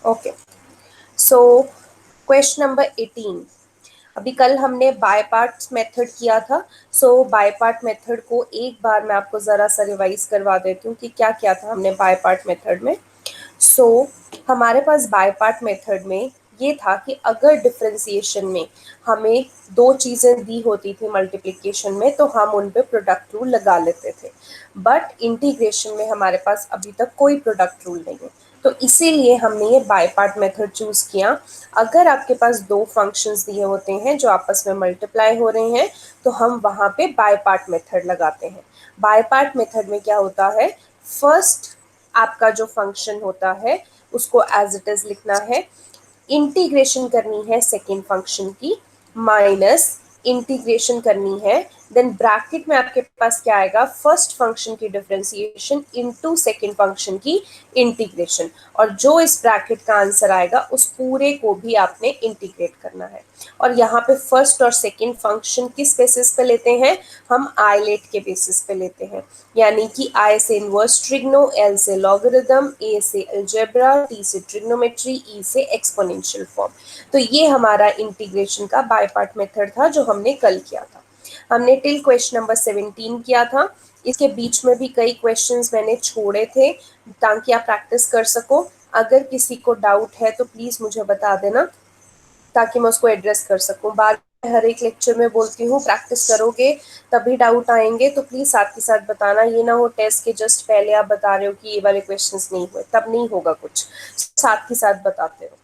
Okay, so question number 18। अभी कल हमने बाय पार्ट्स मेथड किया था। सो बाय पार्ट मेथड को एक बार मैं आपको ज़रा सा रिवाइज करवा देती हूँ कि क्या किया था हमने बाय पार्ट मेथड में। सो हमारे पास बाय पार्ट मेथड में ये था कि अगर डिफरेंशिएशन में हमें दो चीज़ें दी होती थी मल्टीप्लिकेशन में, तो हम उन पे प्रोडक्ट रूल लगा लेते थे। बट इंटीग्रेशन में हमारे पास अभी तक कोई प्रोडक्ट रूल नहीं है, तो इसीलिए हमने ये बाय पार्ट मेथड चूज़ किया। अगर आपके पास दो फंक्शंस दिए होते हैं जो आपस में मल्टीप्लाई हो रहे हैं, तो हम वहाँ पे बाय पार्ट मेथड लगाते हैं। बाय पार्ट मेथड में क्या होता है, फर्स्ट आपका जो फंक्शन होता है उसको एज इट इज लिखना है, इंटीग्रेशन करनी है सेकेंड फंक्शन की, माइनस इंटीग्रेशन करनी है, देन ब्रैकेट में आपके पास क्या आएगा, फर्स्ट फंक्शन की डिफरेंशिएशन इनटू सेकेंड फंक्शन की इंटीग्रेशन, और जो इस ब्रैकेट का आंसर आएगा उस पूरे को भी आपने इंटीग्रेट करना है। और यहाँ पे फर्स्ट और सेकेंड फंक्शन किस बेसिस पे लेते हैं, हम आइलेट के बेसिस पे लेते हैं, यानी कि आई से इनवर्स ट्रिग्नो, एल से लॉगरिथम, ए से अलजेब्रा, टी से ट्रिग्नोमेट्री, ई से एक्सपोनेंशियल फॉर्म। तो ये हमारा इंटीग्रेशन का बाय पार्ट मेथड था जो हमने कल किया था। हमने टिल क्वेश्चन नंबर 17 किया था। इसके बीच में भी कई क्वेश्चंस मैंने छोड़े थे ताकि आप प्रैक्टिस कर सको। अगर किसी को डाउट है तो प्लीज मुझे बता देना ताकि मैं उसको एड्रेस कर सकूं। बार हर एक लेक्चर में बोलती हूँ प्रैक्टिस करोगे तभी डाउट आएंगे, तो प्लीज साथ के साथ बताना। ये ना हो टेस्ट के जस्ट पहले आप बता रहे हो कि ये वाले क्वेश्चंस नहीं हुए, तब नहीं होगा कुछ, साथ के साथ बताते रहो।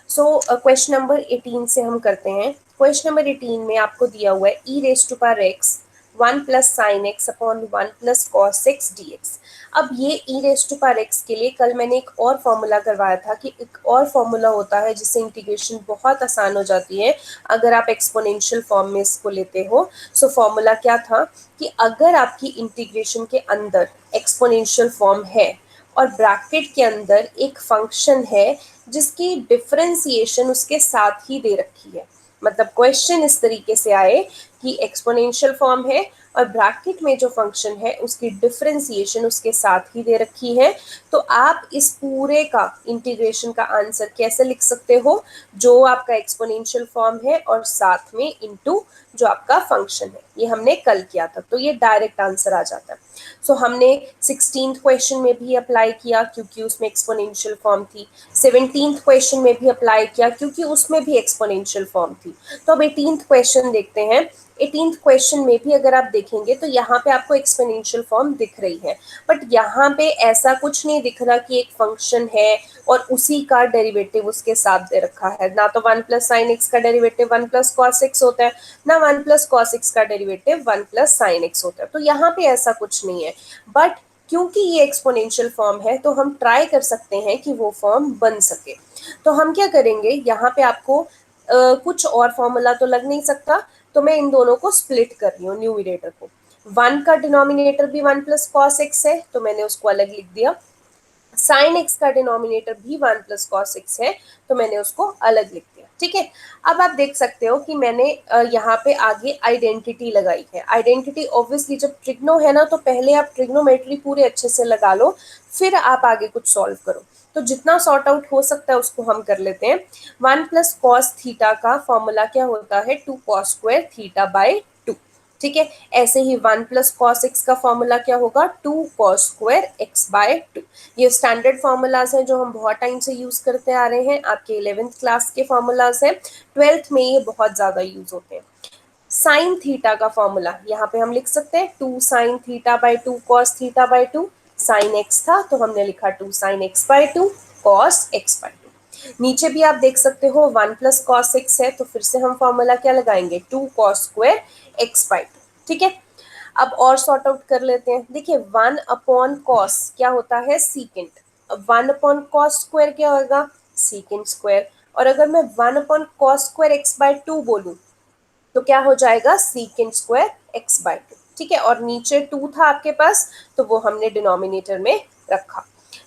सो क्वेश्चन नंबर 18 से हम करते हैं। क्वेश्चन नंबर 18 में आपको दिया हुआ है e raise to power x 1 plus sine x upon 1 plus cos x d x. अब ये e raise to power x के लिए कल मैंने एक और फॉर्मूला करवाया था कि एक और फॉर्मूला होता है जिससे इंटीग्रेशन बहुत आसान हो जाती है अगर आप एक्सपोनेंशियल फॉर्म में इसको लेते हो। सो फॉर्मूला क्या था कि अगर आपकी इंटीग्रेशन के अंदर एक्सपोनेंशियल फॉर्म है और ब्रैकेट के अंदर एक फंक्शन है जिसकी डिफरेंशिएशन उसके साथ ही दे रखी है, मतलब क्वेश्चन इस तरीके से आए कि एक्सपोनेंशियल फॉर्म है और ब्रैकेट में जो फंक्शन है उसकी डिफरेंशिएशन उसके साथ ही दे रखी है, तो आप इस पूरे का इंटीग्रेशन का आंसर कैसे लिख सकते हो, जो आपका एक्सपोनेंशियल फॉर्म है और साथ में इनटू जो आपका फंक्शन है। ये हमने कल किया था, तो ये डायरेक्ट आंसर आ जाता है। सो हमने 16th क्वेश्चन में भी अप्लाई किया क्योंकि उसमें एक्सपोनेंशियल फॉर्म थी, 17th क्वेश्चन में भी अप्लाई किया क्योंकि उसमें भी एक्सपोनेंशियल फॉर्म थी। तो अब 18th क्वेश्चन देखते हैं। 18th क्वेश्चन में भी अगर आप देखेंगे तो यहाँ पे आपको एक्सपोनेंशियल फॉर्म दिख रही है, बट यहाँ पे ऐसा कुछ नहीं दिख रहा कि एक फंक्शन है और उसी का डेरिवेटिव उसके साथ दे रखा है। ना तो 1 प्लस साइन एक्स का डेरिवेटिव 1 प्लस कॉस एक्स होता है, ना 1 प्लस कॉस एक्स का डेरिवेटिव 1 प्लस साइन एक्स होता है, तो यहाँ पे ऐसा कुछ नहीं है। बट क्योंकि ये एक्सपोनेंशियल फॉर्म है तो हम ट्राई कर सकते हैं कि वो फॉर्म बन सके। तो हम क्या करेंगे, यहाँ पे आपको कुछ और फॉर्मूला तो लग नहीं सकता, तो मैं इन दोनों को स्प्लिट कर रही हूँ न्यूमिरेटर को। 1 का डिनोमिनेटर भी 1 प्लस कॉस एक्स है तो मैंने उसको अलग लिख दिया, साइन एक्स का डिनोमिनेटर भी 1 प्लस कॉस एक्स है तो मैंने उसको अलग लिख दिया। ठीक है, अब आप देख सकते हो कि मैंने यहाँ पे आगे आइडेंटिटी लगाई है। आइडेंटिटी ऑब्वियसली जब ट्रिग्नो है ना, तो पहले आप ट्रिग्नोमेट्री पूरे अच्छे से लगा लो, फिर आप आगे कुछ सॉल्व करो। तो जितना सॉर्ट आउट हो सकता है उसको हम कर लेते हैं। 1 प्लस कॉस थीटा का फॉर्मूला क्या होता है, 2 कॉस स्क्वायर थीटा बाय 2। ठीक है, ऐसे ही 1 प्लस कॉस एक्स का फॉर्मूला क्या होगा, 2 कॉस स्क्वायर एक्स बाय 2। ये स्टैंडर्ड फॉर्मूलाज हैं जो हम बहुत टाइम से यूज करते आ रहे हैं, आपके 11th क्लास के फॉर्मूलाज हैं, 12th में ये बहुत ज्यादा यूज होते हैं। साइन थीटा का फॉर्मूला यहाँ पे हम लिख सकते हैं 2 sine theta by 2 cos theta by 2। Sine x था तो हमने लिखा 2 sine x by 2 cos x by 2। नीचे भी आप देख सकते हो 1 प्लस कॉस एक्स है तो फिर से हम फॉर्मूला क्या लगाएंगे, 2 कॉस स्क्वायर एक्स बाय 2। ठीक है, अब और सॉर्ट आउट कर लेते हैं। देखिए 1 अपॉन कॉस क्या होता है, सीकेंट। अब 1 अपॉन कॉस स्क्वायर क्या होगा, सीकेंट स्क्वायर। और अगर मैं 1 upon cos square x by 2 बोलूं तो क्या हो जाएगा, सीकेंट स्क्वायर एक्स बाय 2। ठीक है, और नीचे 2 था आपके पास तो वो हमने डिनोमिनेटर में रखा।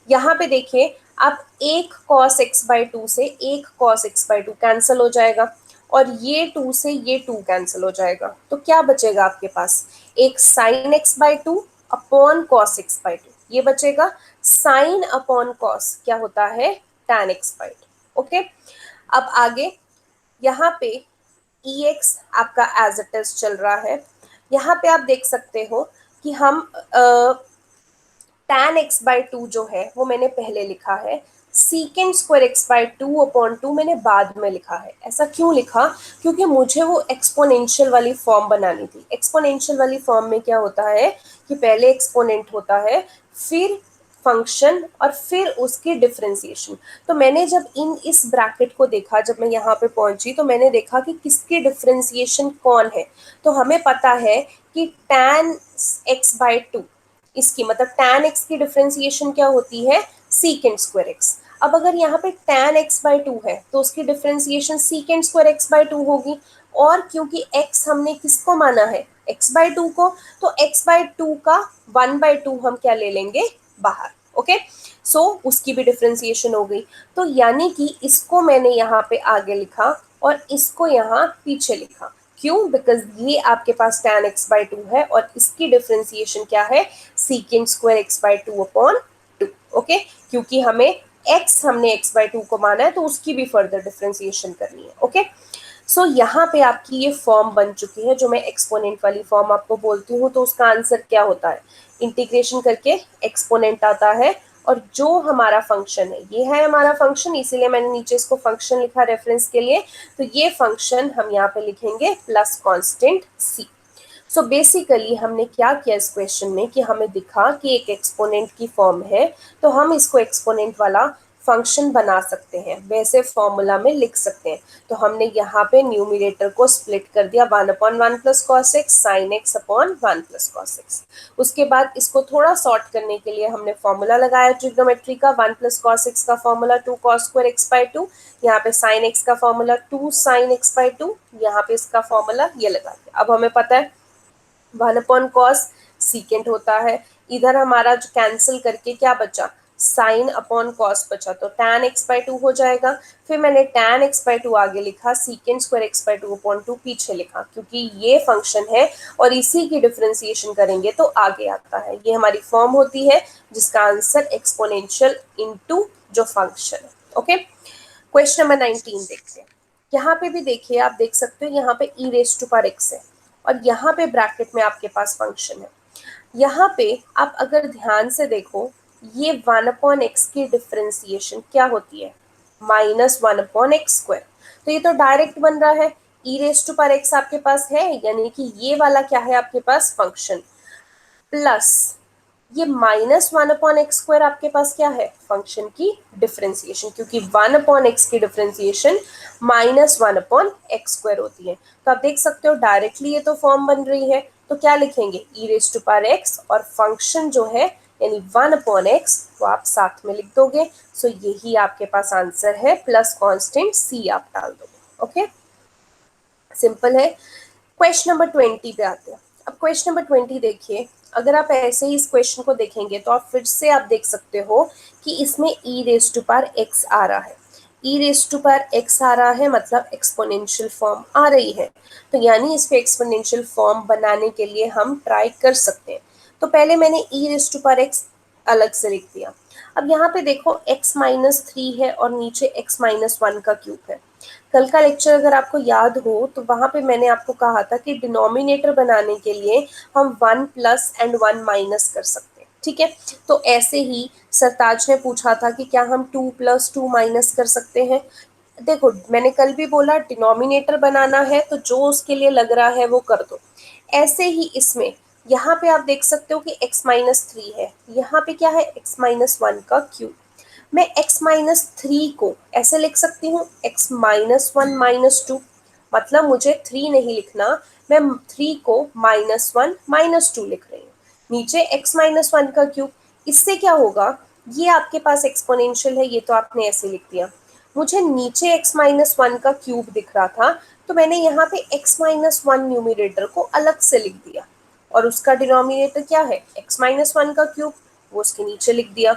यहाँ पे देखिए आप एक कॉस एक्स बाय 2 से एक कॉस एक्स बाय 2 कैंसिल हो जाएगा, और ये 2 से ये 2 कैंसिल हो जाएगा, तो क्या बचेगा आपके पास, एक sine x by 2 upon cos x by 2 ये बचेगा। साइन अपॉन कॉस क्या होता है, tan x by 2। ओके, अब आगे यहाँ पे ex आपका एज इट इज चल रहा है। यहाँ पे आप देख सकते हो कि हम tan x बाई 2 जो है वो मैंने पहले लिखा है, सीकेंड स्क्वायर x बाई 2/2 मैंने बाद में लिखा है। ऐसा क्यों लिखा? क्योंकि मुझे वो एक्सपोनेंशियल वाली फॉर्म बनानी थी। एक्सपोनेंशियल वाली फॉर्म में क्या होता है कि पहले एक्सपोनेंट होता है, फिर फंक्शन और फिर उसकी डिफरेंशिएशन। तो मैंने जब इस ब्रैकेट को देखा, जब मैं यहाँ पे पहुंची तो मैंने देखा कि किसकी डिफरेंशिएशन कौन है। तो हमें पता है कि tan x बाई 2, इसकी मतलब tan x की डिफरेंशिएशन क्या होती है, सीकेंड स्क्वायर x। अब अगर यहाँ पे tan x बाई 2 है तो उसकी differentiation secant square x by 2 होगी। और क्योंकि x हमने किसको माना है, x बाई 2 को, तो x बाई 2 का 1/2 हम क्या ले लेंगे बाहर। ओके, सो उसकी भी डिफरेंशिएशन हो गई। तो यानी कि इसको मैंने यहाँ पे आगे लिखा और इसको यहाँ पीछे लिखा। क्यों? बिकॉज ये आपके पास tan x बाई 2 है और इसकी डिफरेंशिएशन क्या है, secant square x by 2/2। Okay, क्योंकि हमें हमने x बाई 2 को माना है तो उसकी भी फर्दर डिफरेंशिएशन करनी है। ओके, सो यहाँ पे आपकी ये फॉर्म बन चुकी है जो मैं एक्सपोनेंट वाली फॉर्म आपको बोलती हूँ। तो उसका आंसर क्या होता है, इंटीग्रेशन करके एक्सपोनेंट आता है और जो हमारा फंक्शन है, ये है हमारा फंक्शन, इसीलिए मैंने नीचे इसको फंक्शन लिखा रेफरेंस के लिए। तो ये फंक्शन हम यहाँ पे लिखेंगे plus constant c। So basically हमने क्या किया इस क्वेश्चन में कि हमें दिखा कि एक एक्सपोनेंट की फॉर्म है तो हम इसको एक्सपोनेंट वाला फंक्शन बना सकते हैं, वैसे फॉर्मूला में लिख सकते हैं। तो हमने यहाँ पे न्यूमिनेटर को स्प्लिट कर दिया 1/1 plus cos x sign x upon 1 plus cos x. उसके बाद इसको थोड़ा सॉर्ट करने के लिए हमने फॉर्मूला लगाया ट्रिग्नोमेट्री का, 1 प्लस कॉस एक्स का formula 2 cos square x by 2, यहाँ पे साइन एक्स का फॉर्मूला 2 साइन एक्स बाई 2, यहाँ पे इसका फॉर्मूला ये लगा दिया। अब हमें पता है 1/cos सीकेंट होता है, इधर हमारा जो कैंसिल करके क्या बचा, साइन अपॉन कॉस बचा, तो tan x बाई 2 हो जाएगा। फिर मैंने tan x बाई 2 आगे लिखा, सीकेंड स्क्वायर x बाई 2/2 पीछे लिखा, क्योंकि ये फंक्शन है और इसी की डिफरेंशिएशन करेंगे तो आगे आता है। ये हमारी फॉर्म होती है जिसका आंसर एक्सपोनेंशियल इनटू जो फंक्शन है। ओके, क्वेश्चन नंबर 19 देखते हैं। यहाँ पे भी देखिए, आप देख सकते हो यहाँ पे e raise to power x है और यहाँ पे ब्रैकेट में आपके पास फंक्शन है। यहाँ पे आप अगर ध्यान से देखो, ये 1/x की डिफरेंशिएशन क्या होती है, -1/x²। तो ये तो डायरेक्ट बन रहा है, e raise to power x आपके पास है, यानी कि ये वाला क्या है आपके पास फंक्शन, प्लस ये -1/x² आपके पास क्या है, फंक्शन की डिफरेंशिएशन, क्योंकि 1/x की डिफरेंशिएशन -1/x² होती है। तो आप देख सकते हो डायरेक्टली ये तो फॉर्म बन रही है, तो क्या लिखेंगे e raise to power x और फंक्शन जो है यानी 1/x वो आप साथ में लिख दोगे। सो यही आपके पास आंसर है, प्लस कांस्टेंट c आप डाल दोगे। ओके, सिंपल है। क्वेश्चन नंबर 20 पे आते हैं। अब क्वेश्चन नंबर 20 देखिए, अगर आप ऐसे ही इस क्वेश्चन को देखेंगे तो आप फिर से आप देख सकते हो कि इसमें e raise to power x आ रहा है। e raise to power x आ रहा है मतलब एक्सपोनेंशियल फॉर्म आ रही है, तो यानी इस पे एक्सपोनेंशियल फॉर्म बनाने के लिए हम ट्राई कर सकते हैं। तो पहले मैंने e raise to power x अलग से लिख दिया। अब यहाँ पे देखो x-3 है और नीचे x-1 का क्यूब है। कल का लेक्चर अगर आपको याद हो तो वहां पे मैंने आपको कहा था कि डिनोमिनेटर बनाने के लिए हम 1 प्लस एंड 1 माइनस कर सकते हैं। ठीक है, तो ऐसे ही सरताज ने पूछा था कि क्या हम 2 प्लस 2 माइनस कर सकते हैं। देखो मैंने कल भी बोला डिनोमिनेटर बनाना है तो जो उसके लिए लग रहा है वो कर दो। ऐसे ही इसमें यहाँ पे आप देख सकते हो कि x-3 है, यहाँ पे क्या है x-1 का क्यूब। मैं x-3 को ऐसे लिख सकती हूँ x-1 -2, मतलब मुझे 3 नहीं लिखना, मैं 3 को -1 -2 लिख रही हूँ। नीचे x-1 का क्यूब, इससे क्या होगा, ये आपके पास एक्सपोनेंशियल है, ये तो आपने ऐसे लिख दिया। मुझे नीचे x-1 का क्यूब दिख रहा था तो मैंने यहाँ पे x-1 न्यूमिनेटर को अलग से लिख दिया और उसका डिनोमिनेटर क्या है x-1 का क्यूब, वो उसके नीचे लिख दिया।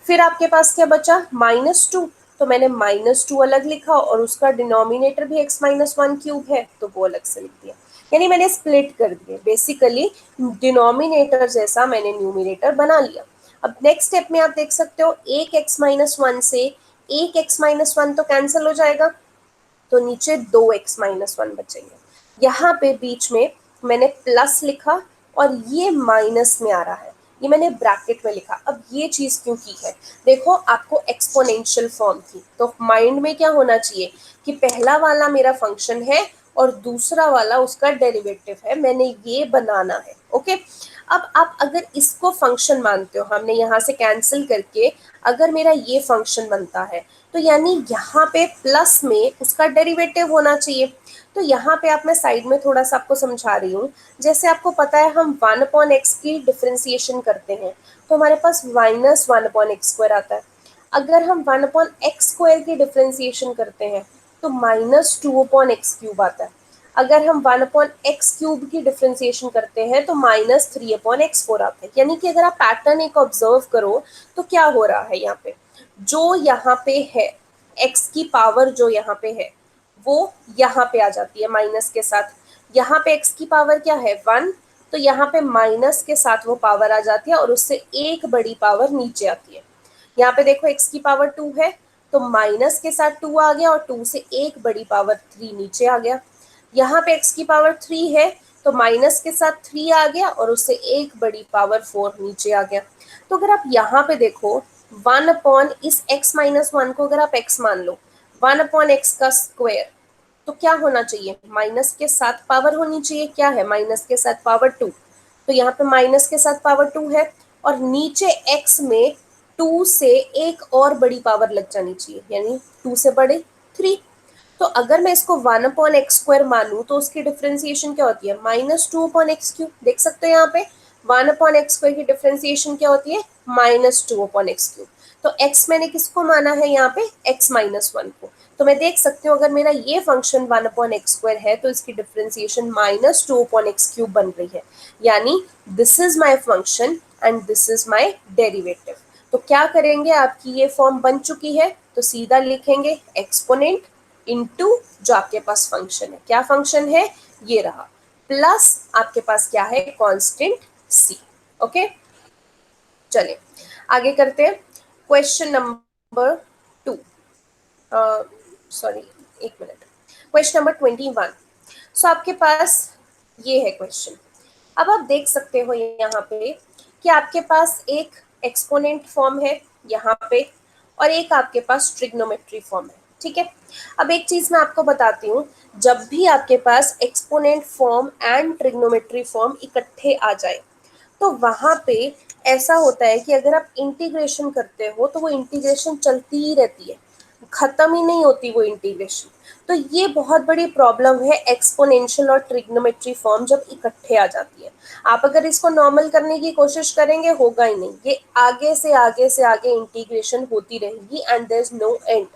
फिर आपके पास क्या बचा -2, तो मैंने -2 अलग लिखा और उसका डिनोमिनेटर भी x-1 क्यूब है तो वो अलग से लिख दिया। यानी मैंने स्प्लिट कर दिए, बेसिकली डिनोमिनेटर जैसा मैंने न्यूमिनेटर बना लिया। अब नेक्स्ट स्टेप में आप देख सकते हो एक x-1 से एक x माइनस वन तो कैंसिल हो जाएगा, तो नीचे 2x-1 बचेंगे। यहाँ पे बीच में मैंने प्लस लिखा और ये माइनस में आ रहा है, ये मैंने ब्रैकेट में लिखा। अब ये चीज क्यों की है, देखो आपको एक्सपोनेंशियल फॉर्म थी तो माइंड में क्या होना चाहिए कि पहला वाला मेरा फंक्शन है और दूसरा वाला उसका डेरिवेटिव है, मैंने ये बनाना है। ओके, अब आप अगर इसको फंक्शन मानते हो, हमने यहाँ से कैंसिल करके अगर मेरा ये फंक्शन बनता है तो यानी यहाँ पे प्लस में उसका डेरिवेटिव होना चाहिए। तो यहाँ पे आप, मैं साइड में थोड़ा सा आपको समझा रही हूँ। जैसे आपको पता है हम 1/x की डिफ्रेंसिएशन करते हैं तो हमारे पास -1/x² आता है। अगर हम 1/x² की डिफ्रेंसिएशन करते हैं तो -2/x³ आता है। अगर हम 1/x³ की डिफ्रेंसिएशन करते हैं तो -3/x4 आता है। यानी कि अगर आप पैटर्न एक ऑब्जर्व करो तो क्या हो रहा है, यहाँ पे जो यहाँ पे है x की पावर जो यहाँ पे है वो यहाँ पे आ जाती है माइनस के साथ। यहाँ पे x की पावर क्या है 1, तो यहाँ पे माइनस के साथ वो पावर आ जाती है और उससे एक बड़ी पावर नीचे आती है। यहाँ पे देखो x की पावर 2 है तो माइनस के साथ 2 आ गया और 2 से एक बड़ी पावर 3 नीचे आ गया। यहाँ पे x की पावर 3 है तो माइनस के साथ 3 आ गया और उससे एक बड़ी पावर 4 नीचे आ गया। तो अगर आप यहाँ पे देखो 1 इस x-1 को अगर आप x मान लो, 1/x का स्क्वायर, तो क्या होना चाहिए, माइनस के साथ पावर होनी चाहिए, क्या है माइनस के साथ पावर 2। तो यहाँ पे माइनस के साथ पावर 2 है और नीचे x में 2 से एक और बड़ी पावर लग जानी चाहिए, यानी 2 से बड़े 3। तो अगर मैं इसको 1/x² मानूं तो उसकी डिफरेंशिएशन क्या होती है, -2/x³। देख सकते हो यहाँ पे 1/x² की डिफरेंशिएशन क्या होती है, -2/x³। तो x मैंने किसको माना है यहाँ पे, x-1 को। तो मैं देख सकती हूँ अगर मेरा ये फंक्शन 1/x² है तो इसकी डिफरेंशिएशन -2/x³ बन रही है। यानी this is my function and this is my derivative. तो क्या करेंगे, आपकी ये फॉर्म बन चुकी है तो सीधा लिखेंगे एक्सपोनेंट इनटू जो आपके पास फंक्शन है, क्या फंक्शन है ये रहा, प्लस आपके पास क्या है कांस्टेंट c। ओके, चलिए आगे करते हैं। क्वेश्चन नंबर 2, सॉरी एक मिनट, क्वेश्चन नंबर 21। सो आपके पास ये है क्वेश्चन। अब आप देख सकते हो यहाँ पे कि आपके पास एक एक्सपोनेंट फॉर्म है यहाँ पे और एक आपके पास ट्रिग्नोमेट्री फॉर्म है, ठीक है। अब एक चीज मैं आपको बताती हूँ, जब भी आपके पास exponent form and trigonometry form इकट्ठे आ जाए तो वहां पे ऐसा होता है कि अगर आप इंटीग्रेशन करते हो तो वो इंटीग्रेशन चलती ही रहती है, खत्म ही नहीं होती वो इंटीग्रेशन। तो ये बहुत बड़ी प्रॉब्लम है एक्सपोनेंशियल और ट्रिग्नोमेट्री फॉर्म जब इकट्ठे आ जाती है। आप अगर इसको नॉर्मल करने की कोशिश करेंगे होगा ही नहीं, ये आगे से आगे से आगे इंटीग्रेशन होती रहेगी and there is no end.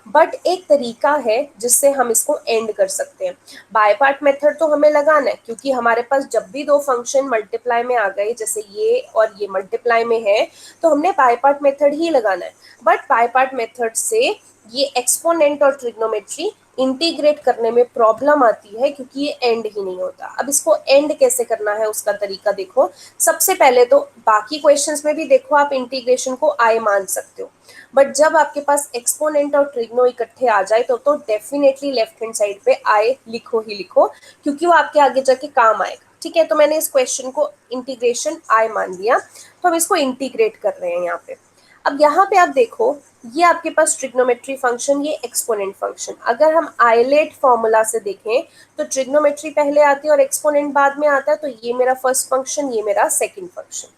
But एक तरीका है जिससे हम इसको एंड कर सकते हैं। बाय पार्ट मेथड तो हमें लगाना है क्योंकि हमारे पास जब भी दो फंक्शन मल्टीप्लाई में आ गए, जैसे ये और ये मल्टीप्लाई में है, तो हमने बाय पार्ट मेथड ही लगाना है। बट बाय पार्ट मेथड से ये एक्सपोनेंट और ट्रिग्नोमेट्री इंटीग्रेट करने में प्रॉब्लम आती है क्योंकि ये एंड ही नहीं होता। अब इसको एंड कैसे करना है उसका तरीका देखो। सबसे पहले तो बाकी क्वेश्चंस में भी देखो आप इंटीग्रेशन को आई मान सकते हो, बट जब आपके पास एक्सपोनेंट और ट्रिग्नो इकट्ठे आ जाए तो डेफिनेटली लेफ्ट हैंड साइड पे आई लिखो ही लिखो क्योंकि वो आपके आगे जाके काम आएगा, ठीक है। तो मैंने इस क्वेश्चन को इंटीग्रेशन आई मान लिया, तो हम इसको इंटीग्रेट कर रहे हैं यहाँ पे। अब यहाँ पे आप देखो ये आपके पास ट्रिग्नोमेट्री फंक्शन, ये एक्सपोनेंट फंक्शन। अगर हम आइलेट फॉर्मूला से देखें तो ट्रिग्नोमेट्री पहले आती है और एक्सपोनेंट बाद में आता है, तो ये मेरा फर्स्ट फंक्शन, ये मेरा सेकंड फंक्शन।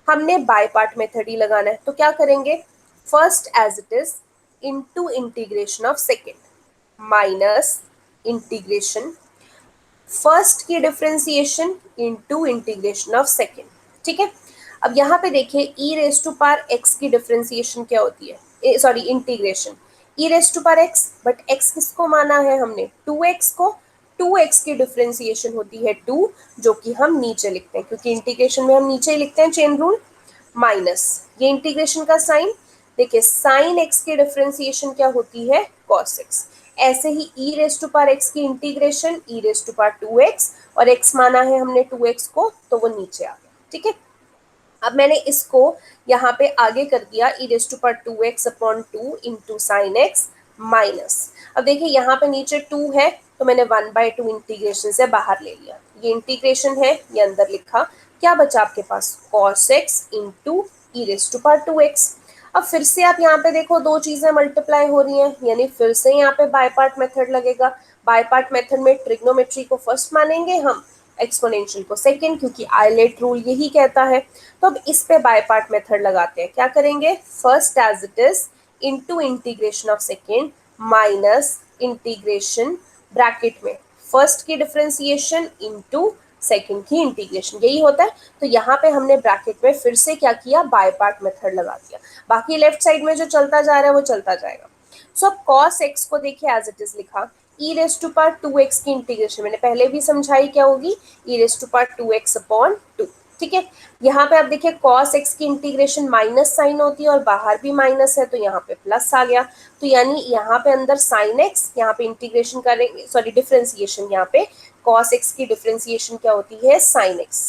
हमने बाय पार्ट मेथड ही लगाना है, तो क्या करेंगे, first as it is into integration of second minus integration first की differentiation into integration of second, ठीक है। अब यहाँ पे देखिए e raise to power x की डिफरेंशिएशन क्या होती है, sorry integration e raise to power x, but x किसको माना है हमने, 2x को। 2x की डिफरेंशिएशन होती है 2, जो कि हम नीचे लिखते हैं क्योंकि इंटीग्रेशन में हम नीचे ही लिखते हैं चेन रूल, माइनस ये इंटीग्रेशन का साइन। देखिए साइन x की डिफरेंशिएशन क्या होती है, cos x। ऐसे ही e raise to power x की integration e raise to power 2x, और x माना है हमने 2x को तो वो नीचे आ गया, ठीक है। अब मैंने इसको यहाँ पे आगे कर दिया e raise to power 2x upon 2 into sine x minus. अब देखिए यहाँ पे नीचे 2 है तो मैंने 1/2 इंटीग्रेशन से बाहर ले लिया, ये इंटीग्रेशन है, ये अंदर लिखा, क्या बचा आपके पास cos x into e raise to power 2x। अब फिर से आप यहाँ पे देखो दो चीजें मल्टीप्लाई हो रही हैं, यानी फिर से यहाँ पे बाय पार्ट मेथड लगेगा। बाय पार्ट मेथड में ट्रिग्नोमेट्री को फर्स्ट मानेंगे हम, एक्सपोनेंशियल को सेकंड, क्योंकि आइलेट रूल यही कहता है। तो अब इस पे बाय पार्ट मेथड लगाते हैं, क्या करेंगे, first as it is into integration of second minus integration bracket में फर्स्ट की डिफरेंशिएशन इनटू सेकंड की इंटीग्रेशन, यही होता है। तो यहाँ पे हमने ब्रैकेट में फिर से क्या किया, बाय पार्ट मेथड लगा दिया, बाकी लेफ्ट साइड में जो चलता जा रहा है वो चलता जाएगा। सो अब cos x को देखिए एज इट इज लिखा, e raise to power 2x की इंटीग्रेशन मैंने पहले भी समझाई क्या होगी, e raise to power 2x upon 2, ठीक है। यहाँ पे आप देखिए cos x की इंटीग्रेशन माइनस साइन होती है और बाहर भी माइनस है, तो यहाँ पे प्लस आ गया। तो यानी यहाँ पे अंदर साइन x, यहाँ पे इंटीग्रेशन करेंगे, सॉरी डिफरेंशिएशन, यहाँ पे cos x की डिफरेंशिएशन क्या होती है, sine x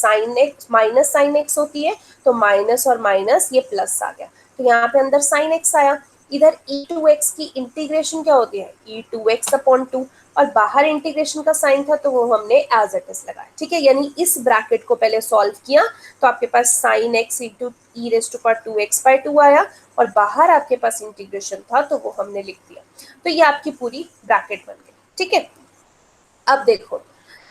minus sine x होती है, तो माइनस और माइनस ये प्लस आ गया, तो यहाँ पे अंदर साइन x आया। इधर e2x की इंटीग्रेशन क्या होती है, e2x अपॉन 2, और बाहर इंटीग्रेशन का साइन था तो वो हमने एज इट इज लगाया, ठीक है। यानी इस ब्रैकेट को पहले सॉल्व किया तो आपके पास sine x into e raise to power 2x/2 आया, और बाहर आपके पास इंटीग्रेशन था तो वो हमने लिख दिया। तो ये आपकी पूरी ब्रैकेट बन गई, ठीक है। अब देखो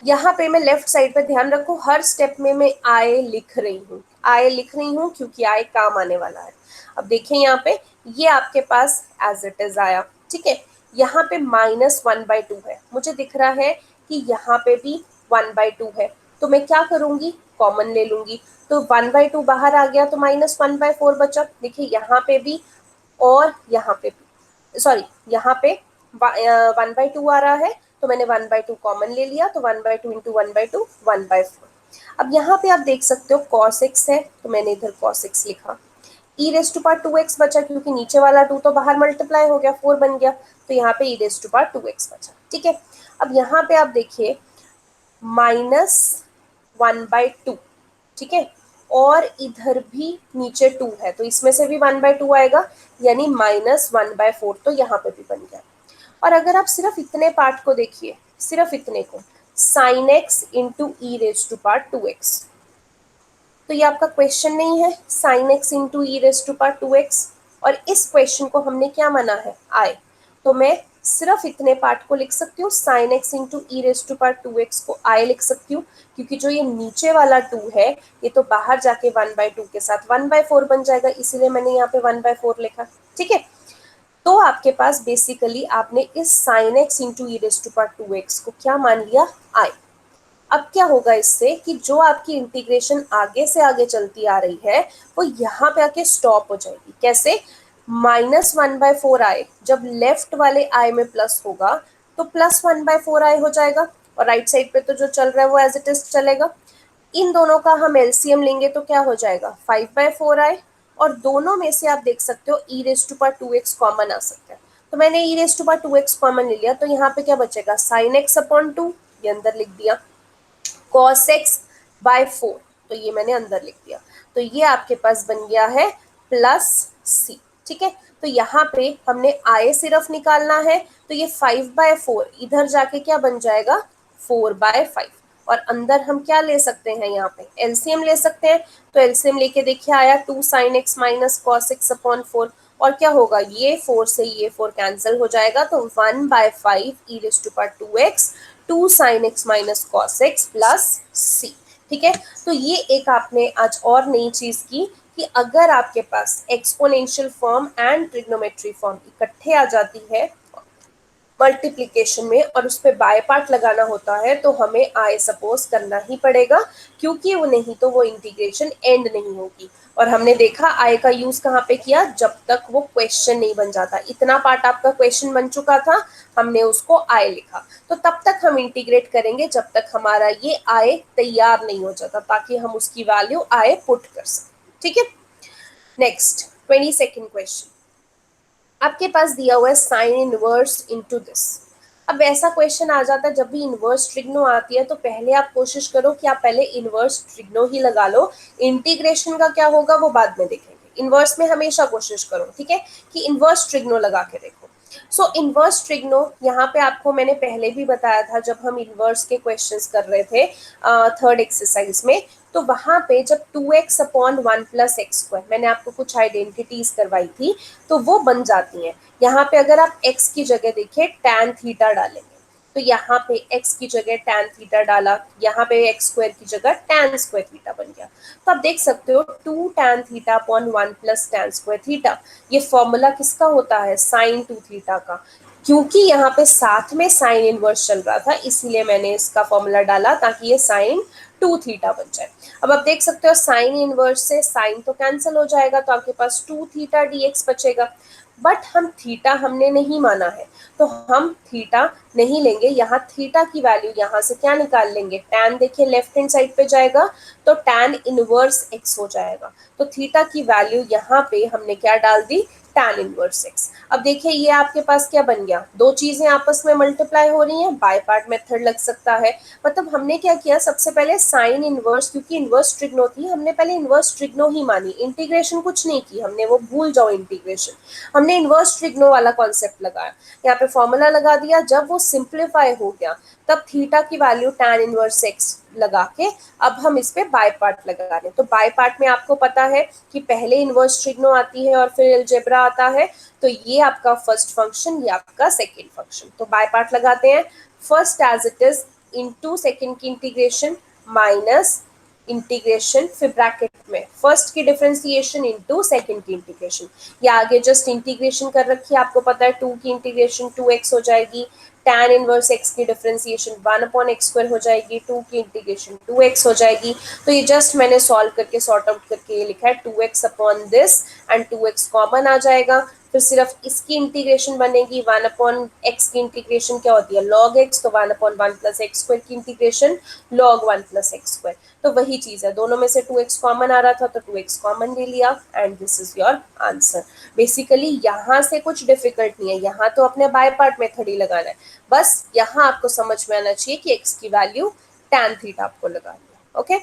यहाँ पे मैं लेफ्ट साइड पे ध्यान रखो, हर स्टेप में मैं आई लिख रही हूँ, आई लिख रही हूँ क्योंकि आई काम आने वाला है। अब देखिए यहाँ पे ये आपके पास एज इट इज आया, ठीक है। यहाँ पे -1/2 है, मुझे दिख रहा है कि यहाँ पे भी 1/2 है, तो मैं क्या करूंगी, कॉमन ले लूंगी, तो 1/2 बाहर आ गया तो -1/4 बचा। देखिए यहाँ पे भी और यहाँ पे भी, सॉरी यहाँ पे 1/2 आ रहा है तो मैंने 1/2 कॉमन ले लिया, तो 1/2 इंटू 1/2 1/4। अब यहाँ पे आप देख सकते हो cos x है तो मैंने इधर cos x लिखा, e raise to power 2x बचा क्योंकि नीचे वाला 2 तो बाहर मल्टीप्लाई हो गया 4 बन गया, तो यहाँ पे e raise to power 2x बचा, ठीक है। अब यहाँ पे आप देखिए -1/2, ठीक है, और इधर भी नीचे 2 है तो इसमें से भी 1/2 आएगा, यानी -1/4, तो यहाँ पे भी बन गया। और अगर आप सिर्फ इतने पार्ट को देखिए, सिर्फ इतने को, sine x into e raise to power 2x, तो ये आपका क्वेश्चन नहीं है, sine x into e raise to power 2x, और इस क्वेश्चन को हमने क्या माना है, आई, तो मैं सिर्फ इतने पार्ट को लिख सकती हूँ, sine x into e raise to power 2x को आई लिख सकती हूँ, क्योंकि जो ये नीचे वाला 2 है ये तो बाहर जाके 1/2 के साथ 1/4 बन जाएगा, इसीलिए मैंने यहाँ पे 1/4 लिखा, ठीक है। तो आपके पास बेसिकली आपने इस sine x into e raise to power 2x को क्या मान लिया, आई। अब क्या होगा इससे कि जो आपकी इंटीग्रेशन आगे से आगे चलती आ रही है वो यहाँ पे आके स्टॉप हो जाएगी, कैसे, -1/4 आए जब लेफ्ट वाले आई में प्लस होगा तो +1/4 आई हो जाएगा, और राइट साइड पे तो जो चल रहा है वो एज इट इज चलेगा। इन दोनों का हम एलसीएम लेंगे तो क्या हो जाएगा, 5/4 आए, और दोनों में से आप देख सकते हो e raise to power 2x common आ सकता है, तो मैंने e raise to power 2x common ले लिया, तो यहाँ पे क्या बचेगा, साइन एक्स अपॉन 2, ये अंदर लिख दिया, cos x/4, तो ये मैंने अंदर लिख दिया, तो ये आपके पास बन गया है +c, ठीक है। तो यहाँ पे हमने आय सिर्फ निकालना है, तो ये 5/4 इधर जाके क्या बन जाएगा, 4/5, और अंदर हम क्या ले सकते हैं, यहाँ पे एलसीएम ले सकते हैं, तो एलसीएम लेके देखिए आया 2 sin x minus cos x upon 4, और क्या होगा, ये 4 से ये 4 कैंसिल हो जाएगा, तो 1/5 e raise to power 2x 2 sin x minus cos x plus c, ठीक है। तो ये एक आपने आज और नई चीज की कि अगर आपके पास exponential form and trigonometry form इकट्ठे आ जाती है मल्टीप्लिकेशन में और उस पर बाय पार्ट लगाना होता है तो हमें आई सपोज करना ही पड़ेगा, क्योंकि वो नहीं तो वो इंटीग्रेशन एंड नहीं होगी। और हमने देखा आई का यूज कहाँ पे किया, जब तक वो क्वेश्चन नहीं बन जाता, इतना पार्ट आपका क्वेश्चन बन चुका था हमने उसको आई लिखा, तो तब तक हम इंटीग्रेट करेंगे जब तक हमारा ये आई तैयार नहीं हो जाता, ताकि हम उसकी वैल्यू आई पुट कर सकें, ठीक है। नेक्स्ट 22nd क्वेश्चन, आपके पास दिया हुआ है साइन इनवर्स इनटू दिस, अब ऐसा क्वेश्चन आ जाता है जब भी इनवर्स ट्रिग्नो आती है तो पहले आप कोशिश करो कि आप पहले इनवर्स ट्रिग्नो ही लगा लो, इंटीग्रेशन का क्या होगा वो बाद में देखेंगे। इनवर्स में हमेशा कोशिश करो, ठीक है, कि इनवर्स ट्रिग्नो लगा के देखो। सो इनवर्स ट्रिग्नो यहाँ पे आपको मैंने पहले भी बताया था जब हम इनवर्स के क्वेश्चंस कर रहे थे थर्ड एक्सरसाइज में, तो वहां पे जब 2x अपॉन 1 + x² मैंने आपको कुछ आइडेंटिटीज करवाई थी तो वो बन जाती हैं। यहाँ पे अगर आप x की जगह देखिए tan थीटा डालेंगे तो यहाँ पे x की जगह tan थीटा डाला, यहाँ पे x² की जगह tan² थीटा बन गया। तो आप देख सकते हो 2 tan theta upon 1 + tan² theta, ये फॉर्मूला किसका होता है, sin 2 थीटा का। क्योंकि यहाँ पे साथ में साइन इनवर्स चल रहा था इसीलिए मैंने इसका फॉर्मूला डाला ताकि ये साइन 2 थीटा बन जाए। अब आप देख सकते हो साइन इनवर्स से साइन तो कैंसिल हो जाएगा तो आपके पास 2 थीटा dx बचेगा। बट हम थीटा हमने नहीं माना है तो हम थीटा नहीं लेंगे, यहाँ थीटा की वैल्यू यहाँ से क्या निकाल लेंगे, टैन देखिए लेफ्ट हैंड साइड पे जाएगा तो टैन इनवर्स x हो जाएगा। तो थीटा की वैल्यू यहाँ पे हमने क्या डाल दी, टैन इनवर्स x। अब देखिए ये आपके पास क्या बन गया, दो चीजें आपस में मल्टीप्लाई हो रही हैं, बाय पार्ट मेथड लग सकता है। मतलब हमने क्या किया, सबसे पहले साइन इनवर्स, क्योंकि इनवर्स ट्रिग्नो थी हमने पहले इनवर्स ट्रिग्नो ही मानी, इंटीग्रेशन कुछ नहीं की हमने, वो भूल जाओ इंटीग्रेशन। हमने इनवर्स ट्रिग्नो वाला कॉन्सेप्ट लगाया, यहाँ पे फॉर्मूला लगा दिया, जब वो सिंप्लीफाई हो गया तब थीटा की वैल्यू टैन इनवर्स x लगा के अब हम इस पे बाय पार्ट लगा रहे हैं। तो बाय पार्ट में आपको पता है कि पहले इनवर्स ट्रिग्नो आती है और फिर अलजेब्रा आता है, तो ये आपका फर्स्ट फंक्शन, ये आपका सेकेंड फंक्शन। तो बाय पार्ट लगाते हैं, first as it is into second की इंटीग्रेशन माइनस इंटीग्रेशन, फिर ब्रैकेट में फर्स्ट की डिफरेंशिएशन इनटू सेकंड की इंटीग्रेशन। या आगे जस्ट इंटीग्रेशन कर रखी है, आपको पता है 2 की इंटीग्रेशन 2x हो जाएगी, tan इनवर्स x की डिफरेंशिएशन 1/x² हो जाएगी, 2 की इंटीग्रेशन 2x हो जाएगी। तो ये जस्ट मैंने सॉल्व करके सॉर्ट आउट करके ये लिखा है 2x upon this and 2x common आ जाएगा। फिर सिर्फ इसकी इंटीग्रेशन बनेगी, 1/x की इंटीग्रेशन क्या होती है log x, तो 1/1 + x² की इंटीग्रेशन log 1 + x²। तो वही चीज है, दोनों में से 2x कॉमन आ रहा था तो 2x कॉमन ले लिया and this is your answer. Basically यहाँ से कुछ डिफिकल्ट नहीं है, यहाँ तो अपने बाय पार्ट मेथड ही लगाना है, बस यहाँ आपको समझ में आना चाहिए कि x की वैल्यू tan थीटा आपको लगा दिया। ओके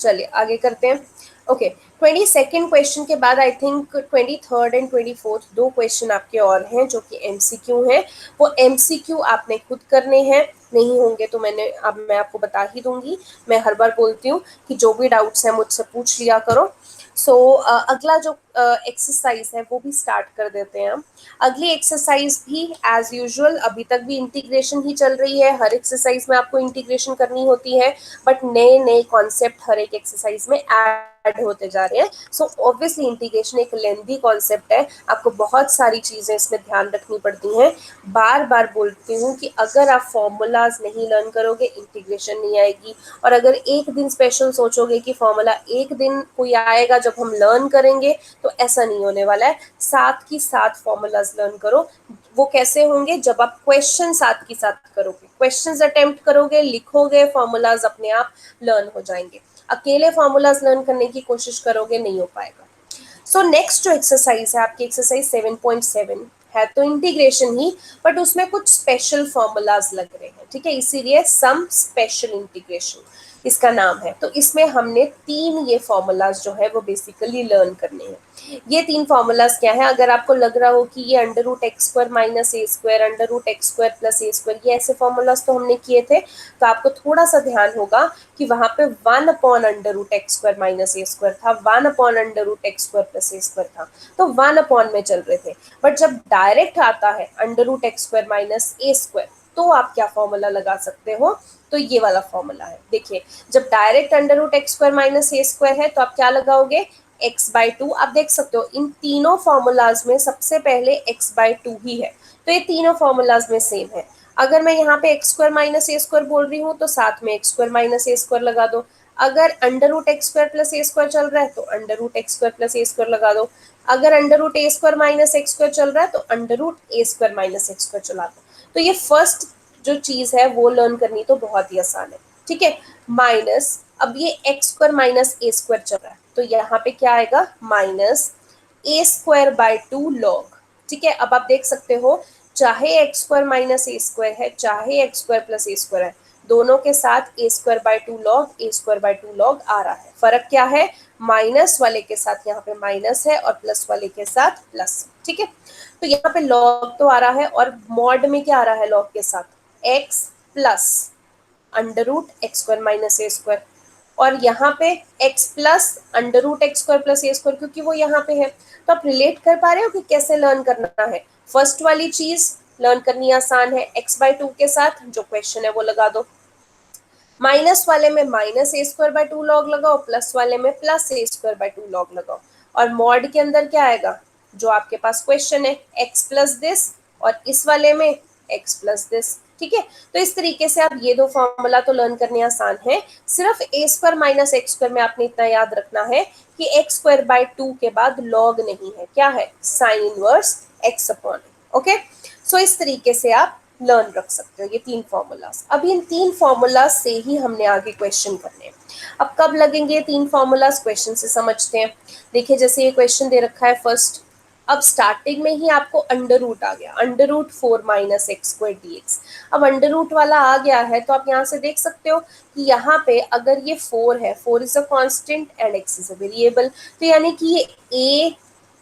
चलिए आगे करते हैं। ओके 22nd क्वेश्चन के बाद I think 23rd and 24th दो क्वेश्चन आपके और हैं जो कि एमसीक्यू हैं। वो एमसीक्यू आपने खुद करने हैं, नहीं होंगे तो मैं आपको बता ही दूंगी। मैं हर बार बोलती हूँ कि जो भी डाउट्स हैं मुझसे पूछ लिया करो। सो अगला जो एक्सरसाइज है वो भी स्टार्ट कर देते हैं हम। अगली एक्सरसाइज भी एज यूजुअल अभी तक भी इंटीग्रेशन ही चल रही है, हर एक्सरसाइज में आपको इंटीग्रेशन करनी होती है बट नए नए कॉन्सेप्ट हर एक एक्सरसाइज में ऐड होते जा रहे हैं। सो ऑब्वियसली इंटीग्रेशन एक लेंथी कॉन्सेप्ट है, आपको बहुत सारी चीजें इसमें ध्यान रखनी पड़ती हैं। बार बार बोलती हूँ कि अगर आप फॉर्मूलाज नहीं लर्न करोगे इंटीग्रेशन नहीं आएगी, और अगर एक दिन स्पेशल सोचोगे कि फॉर्मूला एक दिन कोई आएगा जब हम लर्न करेंगे, तो ऐसा नहीं होने वाला है। साथ की साथ फॉर्मूलाज लर्न करो। वो कैसे होंगे, जब आप क्वेश्चन साथ की साथ करोगे, क्वेश्चंस अटेम्प्ट करोगे, लिखोगे, फॉर्मूलाज अपने आप लर्न हो जाएंगे। अकेले फॉर्मूलाज लर्न करने की कोशिश करोगे नहीं हो पाएगा। सो नेक्स्ट जो एक्सरसाइज है आपकी एक्सरसाइज 7.7 है तो इंटीग्रेशन ही, बट उसमें कुछ स्पेशल फॉर्मूलाज लग रहे हैं, ठीक है, इसीलिए सम स्पेशल इंटीग्रेशन इसका नाम है। तो इसमें हमने तीन ये फॉर्मूलाज जो है वो बेसिकली लर्न करने हैं। ये तीन फॉर्मूलाज क्या है, अगर आपको लग रहा हो कि ये √x² - a² √x² + a², ये ऐसे फॉर्मूलाज तो हमने किए थे, तो आपको थोड़ा सा ध्यान होगा कि वहां पे 1/√x² - a² था, 1/√x² + a² था, तो 1 में चल रहे थे। बट जब डायरेक्ट आता है √x² - a², तो आप क्या फॉर्मूला लगा सकते हो, तो ये वाला फॉर्मूला है। देखिए जब डायरेक्ट √x² - a² है तो आप क्या लगाओगे, x/2। आप देख सकते हो इन तीनों फॉर्मूलाज में सबसे पहले x/2 ही है, तो ये तीनों फॉर्मूलाज में सेम है। अगर मैं यहाँ पे x² - a² बोल रही हूँ तो साथ में x² - a² लगा दो। अगर √x² + a² चल रहा है तो √x² + a² लगा दो। अगर √a² - x² चल रहा है तो √a² - x² चला दो। तो ये फर्स्ट जो चीज है वो लर्न करनी तो बहुत ही आसान है, ठीक है। माइनस, अब ये x² - a² चल रहा है तो यहाँ पे क्या आएगा, -a² / 2 log, ठीक है। अब आप देख सकते हो चाहे x square minus a square है, चाहे x square plus a square है, दोनों के साथ a square by two log a square by two log आ रहा है। फर्क क्या है, माइनस वाले के साथ यहाँ पे माइनस है और प्लस वाले के साथ प्लस। ठीक है, तो यहाँ पे लॉग तो आ रहा है और मॉड में क्या आ रहा है लॉग के साथ, x plus under root x square minus a square, और यहाँ पे x plus under root x square plus a square, क्योंकि वो यहाँ पे है। तो आप रिलेट कर पा रहे हो कि कैसे लर्न करना है। फर्स्ट वाली चीज लर्न करनी आसान है, x बाय टू के साथ जो क्वेश्चन है वो लगा दो, माइनस वाले में minus a square by two log लगाओ, प्लस वाले में plus a square by two log लगाओ, और मॉड के अंदर क्या आएगा, जो आपके पास क्वेश्चन है, x प्लस दिस, और इस वाले में x प्लस दिस। ठीक है, तो इस तरीके से आप ये दो फॉर्मूला तो लर्न करने आसान है। सिर्फ ए स्क्वायर माइनस एक्स स्क्वायर में आपने इतना याद रखना है कि एक्स स्क्वायर बाय टू के बाद लॉग नहीं है, क्या है, sine inverse x upon. Okay, so इस तरीके से आप लर्न रख सकते हो ये तीन फॉर्मूलाज। अब इन तीन फॉर्मूलाज से ही हमने आगे क्वेश्चन करने हैं। अब कब लगेंगे ये तीन फॉर्मूलाज, क्वेश्चन से समझते हैं। देखिए जैसे ये क्वेश्चन दे रखा है फर्स्ट, अब स्टार्टिंग में ही आपको अंडर रूट आ गया, under root four minus x square d x. अब अंडर रूट वाला आ गया है तो आप यहाँ से देख सकते हो कि यहाँ पे अगर ये फोर है, four is a constant and x is a variable, तो यानी कि ये ए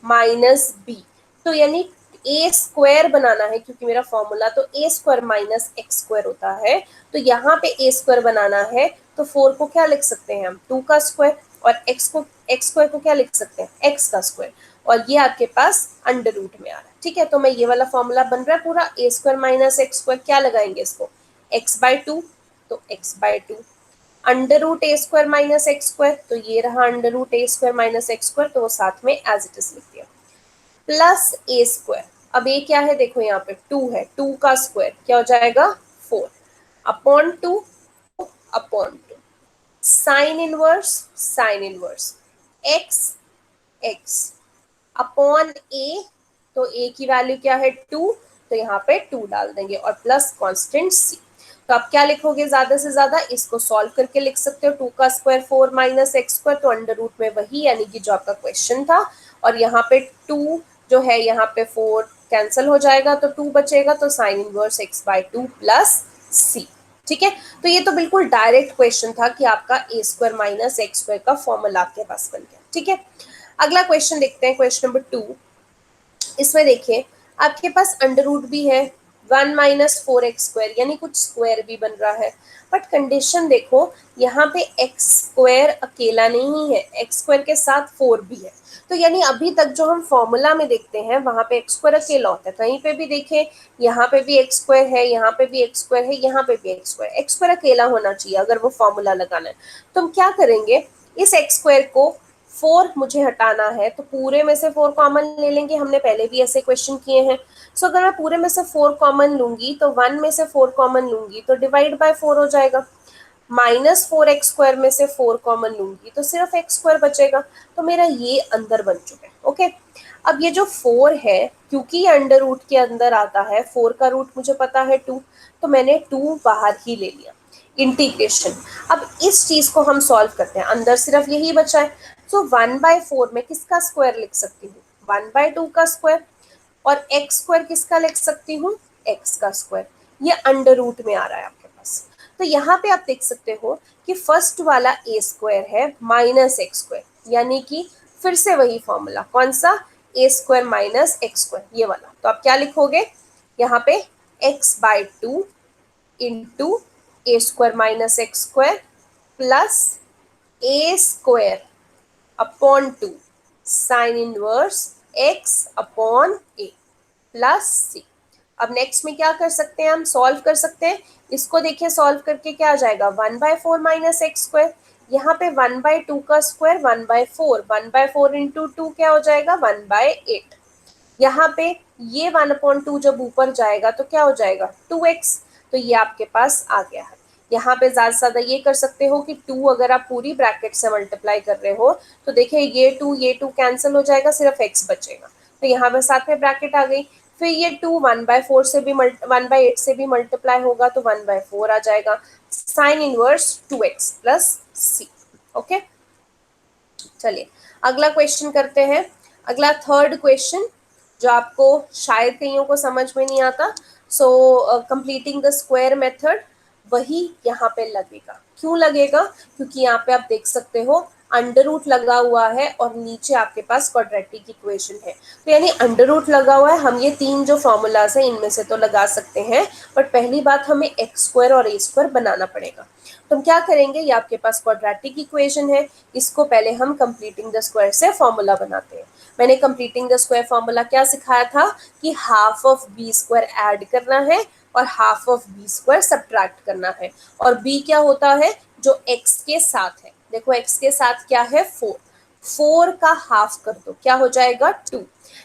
माइनस बी, तो यानी ए स्क्वायर बनाना है, क्योंकि मेरा फॉर्मूला तो ए स्क्वायर माइनस एक्स स्क्वायर होता है, तो यहाँ पे ए स्क्वायर बनाना है, तो फोर को क्या लिख सकते हैं हम, टू का स्क्वायर, और एक्स स्क्वायर को क्या लिख सकते हैं, एक्स का स्क्वायर, और ये आपके पास अंडर रूट में आ रहा है। ठीक है, तो मैं ये वाला फॉर्मूला बन रहा है पूरा, a square minus x square, क्या लगाएंगे इसको, एक्स बाय टू, तो x by two, under root a square minus x square, तो ये रहा under root a square minus x square, तो वो साथ में एज इट इज लिख दिया, प्लस ए स्क्वायर। अब ये क्या है, देखो यहाँ पे टू है, टू का स्क्वायर क्या हो जाएगा, four, upon two, upon two, sine inverse x, x upon a, तो ए की वैल्यू क्या है, टू, तो यहाँ पे टू डाल देंगे, और प्लस कांस्टेंट सी। तो आप क्या लिखोगे, ज्यादा से ज्यादा इसको सॉल्व करके लिख सकते हो, टू का square four minus x square, तो अंडर रूट में वही, यानी कि जो आपका क्वेश्चन था, और यहाँ पे टू जो है, यहाँ पे फोर कैंसिल हो जाएगा तो टू बचेगा, तो sine inverse x by two plus c. ठीक है, तो ये तो बिल्कुल डायरेक्ट क्वेश्चन था कि आपका ए स्क्वायर माइनस एक्स स्क्वायर का फॉर्मूला आपके पास बन गया। ठीक है, अगला क्वेश्चन देखते हैं, क्वेश्चन नंबर टू। इसमें देखिए आपके पास अंडर रूट भी है, one minus four x square, यानी कुछ स्क्वायर भी बन रहा है, बट कंडीशन देखो यहाँ पे एक्स स्क्वायर अकेला नहीं है, एक्स स्क्वायर के साथ फोर भी है, तो यानी अभी तक जो हम फॉर्मूला में देखते हैं वहां पे एक्स स्क्वायर अकेला होता है, कहीं पे भी देखें, यहाँ पे भी एक्स स्क्वायर है, यहाँ पे भी एक्स स्क्वायर है, यहाँ पे भी एक्स स्क्वायर, एक्स स्क्वायर अकेला होना चाहिए अगर वो फॉर्मूला लगाना है। तो हम क्या करेंगे, इस एक्स स्क्वायर को, फोर मुझे हटाना है तो पूरे में से फोर कॉमन ले लेंगे, हमने पहले भी ऐसे क्वेश्चन किए हैं। सो अगर मैं पूरे में से फोर कॉमन लूंगी तो वन में से फोर कॉमन लूंगी तो डिवाइड बाय फोर हो जाएगा, माइनस फोर एक्स स्क्वायर में से फोर कॉमन लूंगी तो सिर्फ एक्स स्क्वायर बचेगा, तो मेरा ये अंदर बन चुका है। ओके, अब ये जो फोर है, क्योंकि ये अंडर रूट के अंदर आता है, फोर का रूट मुझे पता है टू, तो मैंने टू बाहर ही ले लिया, इंटीग्रेशन। अब इस चीज को हम सॉल्व करते हैं, अंदर सिर्फ यही बचा है, सो वन बाय फोर में किसका स्क्वायर लिख सकती हूँ, वन बाय टू का स्क्वायर, और एक्स स्क्वायर किसका लिख सकती हूँ, एक्स का स्क्वायर, ये अंडर रूट में आ रहा है आपके पास। तो यहाँ पे आप देख सकते हो कि फर्स्ट वाला ए स्क्वायर है माइनस एक्स स्क्वायर, यानी कि फिर से वही फॉर्मूला, कौन सा, a square minus x square, ये वाला। तो आप क्या लिखोगे, यहाँ पे x by two into a square minus x square plus a square upon two sine inverse x upon a plus c. अब नेक्स्ट में क्या कर सकते हैं, हम सॉल्व कर सकते हैं इसको। देखिए सॉल्व करके क्या आ जाएगा, one by four minus x square, यहाँ पे वन बाय टू का square one by four into two क्या हो जाएगा, वन बाय एट। यहाँ पे ये वन अपॉन टू जब ऊपर जाएगा तो क्या हो जाएगा, टू एक्स, तो ये आपके पास आ गया है। यहाँ पे ज्यादा से ज्यादा ये कर सकते हो कि टू अगर आप पूरी ब्रैकेट से मल्टीप्लाई कर रहे हो तो देखिए ये टू कैंसिल हो जाएगा, सिर्फ एक्स बचेगा, तो यहाँ पे साथ में ब्रैकेट आ गई। फिर ये टू वन बाय फोर से भी वन बाय एट से भी मल्टीप्लाई होगा तो वन बाय फोर आ जाएगा, sine inverse two x plus c. Okay, चलिए अगला क्वेश्चन करते हैं। अगला थर्ड क्वेश्चन जो आपको शायद कईयों को समझ में नहीं आता। सो कंप्लीटिंग द स्क्वायर मेथड वही यहाँ पे लगेगा। क्यों लगेगा? क्योंकि यहाँ पे आप देख सकते हो अंडर रूट लगा हुआ है और नीचे आपके पास क्वाड्रेटिक इक्वेशन है। तो यानी अंडर रूट लगा हुआ है, हम ये तीन जो फॉर्मूलाज है इनमें से तो लगा सकते हैं, बट पहली बात हमें एक्स स्क्वायर और ए स्क्वायर बनाना पड़ेगा। तो हम क्या करेंगे, ये आपके पास क्वाड्रेटिक इक्वेशन है, इसको पहले हम कंप्लीटिंग द स्क्वायर से फॉर्मूला बनाते हैं। मैंने कंप्लीटिंग द स्क्वायर फॉर्मूला क्या सिखाया था कि half of b square add करना है और half of b square subtract करना है। और बी क्या होता है, जो एक्स के साथ है। देखो एक्स के साथ क्या है, 4। 4 का हाफ कर दो, क्या हो जाएगा 2।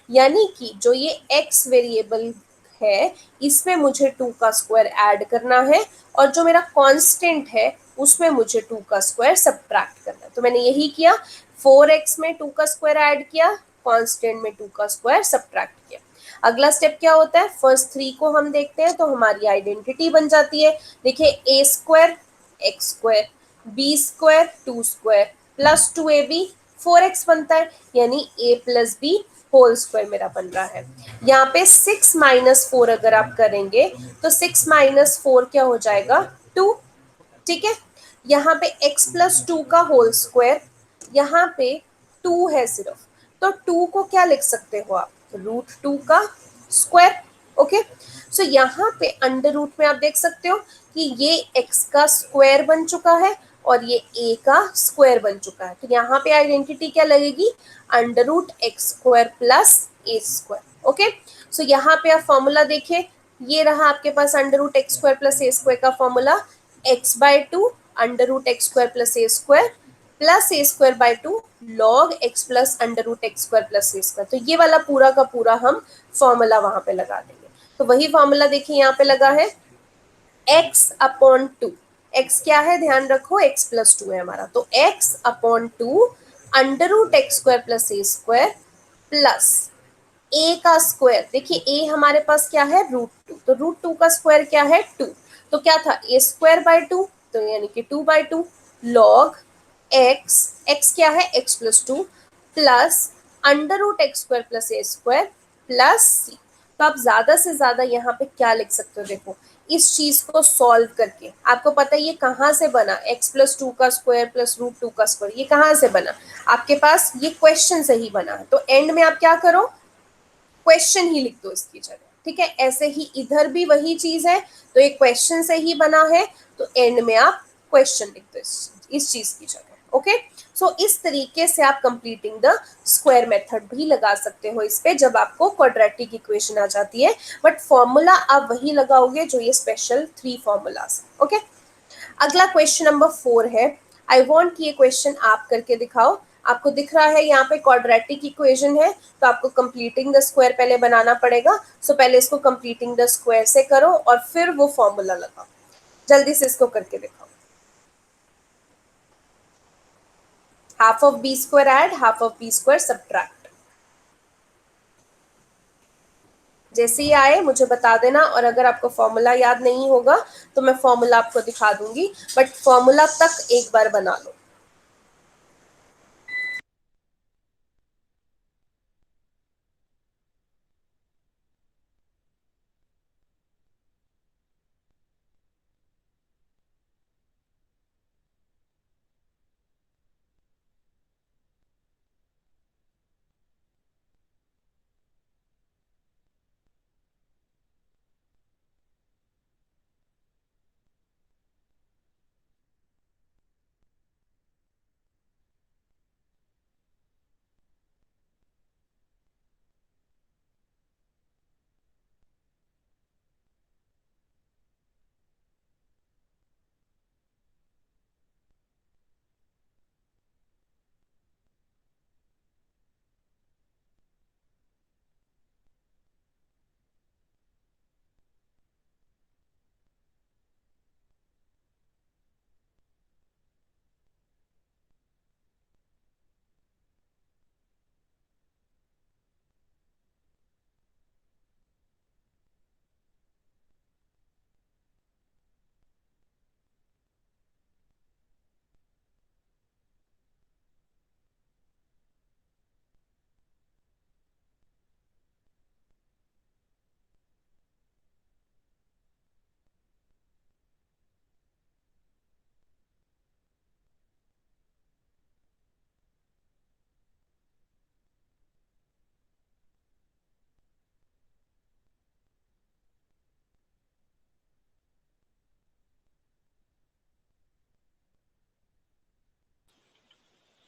यानी कि जो ये एक्स वेरिएबल है इसमें मुझे 2 का स्क्वायर ऐड करना है और जो मेरा कांस्टेंट है उसमें मुझे 2 का स्क्वायर सब्ट्रैक्ट करना है। तो मैंने यही किया, 4x में 2 का स्क्वायर ऐड किया, कांस्टेंट में 2 का स्क्वायर सब्ट्रैक्ट किया। अगला स्टेप क्या होता है, फर्स्ट 3 को हम देखते हैं तो हमारी आइडेंटिटी बन जाती है। देखिए a square x square, b square 2 square plus 2ab 4x बनता है, यानी a plus b whole square मेरा बन रहा है। यहाँ पे 6 माइनस 4 अगर आप करेंगे तो 6 माइनस 4 क्या हो जाएगा 2। ठीक है, यहाँ पे x प्लस 2 का होल स्क्वायर, यहाँ पे 2 है सिर्फ, तो 2 को क्या लिख सकते हो आप, रूट 2 का स्क्वायर। ओके, सो यहाँ पे अंडर रूट में आप देख सकते हो कि ये x का स्क्वायर बन चुका है और ये a का स्क्वायर बन चुका है। तो यहाँ पे आइडेंटिटी क्या लगेगी, under root x square plus a square. Okay, so यहाँ पे आप फॉर्मूला देखिए, ये रहा आपके पास under root x square plus a square का formula, x by 2 under root x square plus a square plus a square by 2 log x plus under root x square plus a square. तो ये वाला पूरा का पूरा हम formula वहां पे लगा देंगे। तो वही फॉर्मूला देखिए यहाँ पे लगा है, x अपॉन 2। x क्या है, ध्यान रखो x प्लस 2 है हमारा, तो x upon 2 under root x square plus a square plus a का स्क्वायर। देखिए a हमारे पास क्या है, रूट 2, तो रूट 2 का स्क्वायर क्या है 2, तो क्या था a स्क्वायर बाय 2, तो यानी कि 2 बाय 2 लॉग x क्या है x plus 2 plus under root x square plus a square plus c. तो आप ज्यादा से ज्यादा यहाँ पे क्या लिख सकते हो, देखो इस चीज को सॉल्व करके आपको पता है ये कहाँ से बना, x प्लस 2 का स्क्वायर प्लस रूट 2 का स्क्वायर, ये कहाँ से बना, आपके पास ये क्वेश्चन से ही बना है। तो एंड में आप क्या करो, क्वेश्चन ही लिख दो इसकी जगह। ठीक है, ऐसे ही इधर भी वही चीज है, तो एक क्वेश्चन से ही बना है, तो एंड में आप क्वेश्चन लिख दो इस चीज की जगह। ओके, सो इस तरीके से आप कंप्लीटिंग द स्क्वायर मेथड भी लगा सकते हो इस पे, जब आपको क्वाड्रेटिक इक्वेशन आ जाती है, बट फॉर्मूला आप वही लगाओगे जो ये स्पेशल 3 फॉर्मूलाज। ओके, अगला क्वेश्चन नंबर 4 है, आई वॉन्ट कि ये क्वेश्चन आप करके दिखाओ। आपको दिख रहा है यहाँ पे क्वाड्रेटिक इक्वेशन है, तो आपको कंप्लीटिंग द स्क्वायर पहले बनाना पड़ेगा। सो पहले इसको कंप्लीटिंग द स्क्वायर से करो और फिर वो फॉर्मूला लगाओ। जल्दी से इसको करके दिखाओ। Half of b square add, half of b square subtract. जैसे ही आए मुझे बता देना, और अगर आपको फॉर्मूला याद नहीं होगा तो मैं फॉर्मूला आपको दिखा दूंगी, बट फॉर्मूला तक एक बार बना लो।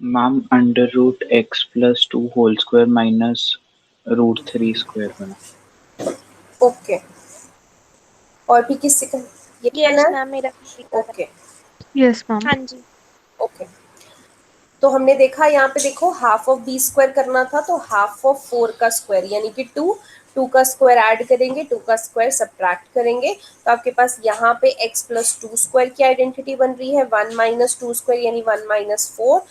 Ma'am √x+2 whole square minus √3 square बना। ओके, और भी किसी का ये करना यस है? मैम, मेरा भी दिखा था। Okay yes ma'am. हाँ जी। ओके, तो हमने देखा यहाँ पे देखो हाफ ऑफ बी स्क्वायर करना था, तो हाफ ऑफ 4 का स्क्वायर यानी कि 2, 2 का स्क्वायर ऐड करेंगे, 2 का स्क्वायर सब्ट्रैक्ट करेंगे, तो आपके पास यहाँ पे x+2 स्क्वायर की आइडेंटिटी बन रही है, 1 - 2 स्क्वायर यानी 1 - 4,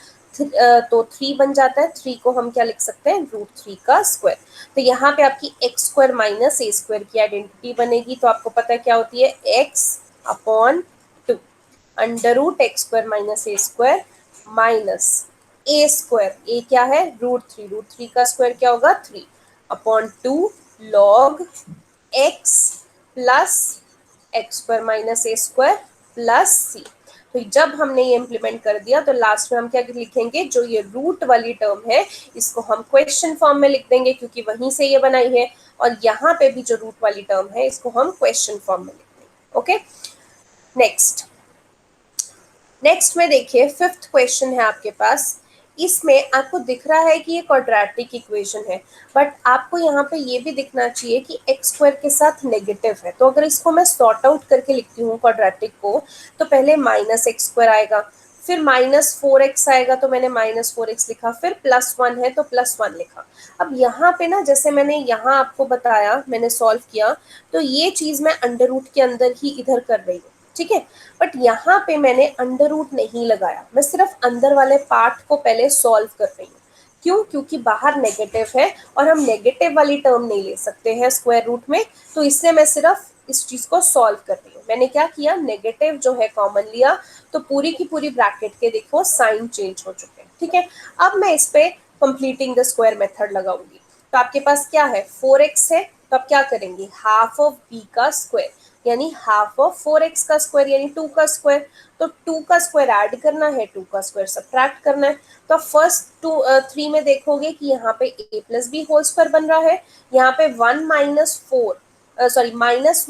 तो 3 बन जाता है। 3 को हम क्या लिख सकते हैं, √3 का स्क्वायर। तो यहाँ पे आपकी x square minus a square की आइडेंटिटी बनेगी, तो आपको पता है क्या होती है, x/2 √x square minus a square minus a square, a क्या है, √3, √3 का स्क्वायर क्या होगा, 3/2 log x plus x square minus a square plus c. तो जब हमने ये इम्प्लीमेंट कर दिया तो लास्ट में हम क्या लिखेंगे, जो ये रूट वाली टर्म है इसको हम क्वेश्चन फॉर्म में लिख देंगे क्योंकि वहीं से ये बनाई है, और यहाँ पे भी जो रूट वाली टर्म है इसको हम क्वेश्चन फॉर्म में लिख देंगे। ओके, नेक्स्ट नेक्स्ट में देखिए फिफ्थ क्वेश्चन है आपके पास। इसमें आपको दिख रहा है कि ये क्वाड्रेटिक इक्वेशन है, बट आपको यहाँ पे ये भी दिखना चाहिए कि एक्स स्क्वायर के साथ नेगेटिव है। तो अगर इसको मैं सॉर्ट आउट करके लिखती हूँ क्वाड्रेटिक को, तो पहले -x स्क्वायर आएगा, फिर -4x आएगा, तो मैंने -4x लिखा, फिर +1 है तो +1 लिखा। अब यहाँ पे ना, जैसे मैंने यहाँ आपको बताया, मैंने सॉल्व किया, तो ये चीज़ मैं अंडर रूट के अंदर ही इधर कर रही हूँ, ठीक है। बट यहाँ पे मैंने अंडर रूट नहीं लगाया, मैं सिर्फ अंदर वाले पार्ट को पहले सॉल्व कर रही हूँ। क्यों? क्योंकि बाहर नेगेटिव है और हम नेगेटिव वाली टर्म नहीं ले सकते हैं स्क्वायर रूट में, तो इसलिए मैं सिर्फ इस चीज को सॉल्व कर रही हूँ। मैंने क्या किया, नेगेटिव जो है कॉमन लिया, तो पूरी की पूरी ब्रैकेट के देखो साइन चेंज हो चुके हैं, ठीक है। अब मैं इस पे कंप्लीटिंग द स्क्वायर मेथड लगाऊंगी। तो आपके पास क्या है, 4x है, तो आप क्या करेंगे, हाफ ऑफ b का स्क्वायर यानी हाफ ऑफ 4x का स्क्वायर यानी 2 का स्क्वायर। तो 2 का स्क्वायर ऐड करना है, 2 का स्क्वायर सब्ट्रैक्ट करना है। तो फर्स्ट 3 में देखोगे कि यहाँ पे a+b होल स्क्वायर बन रहा है, यहाँ पे 1 - 4 सॉरी -1 -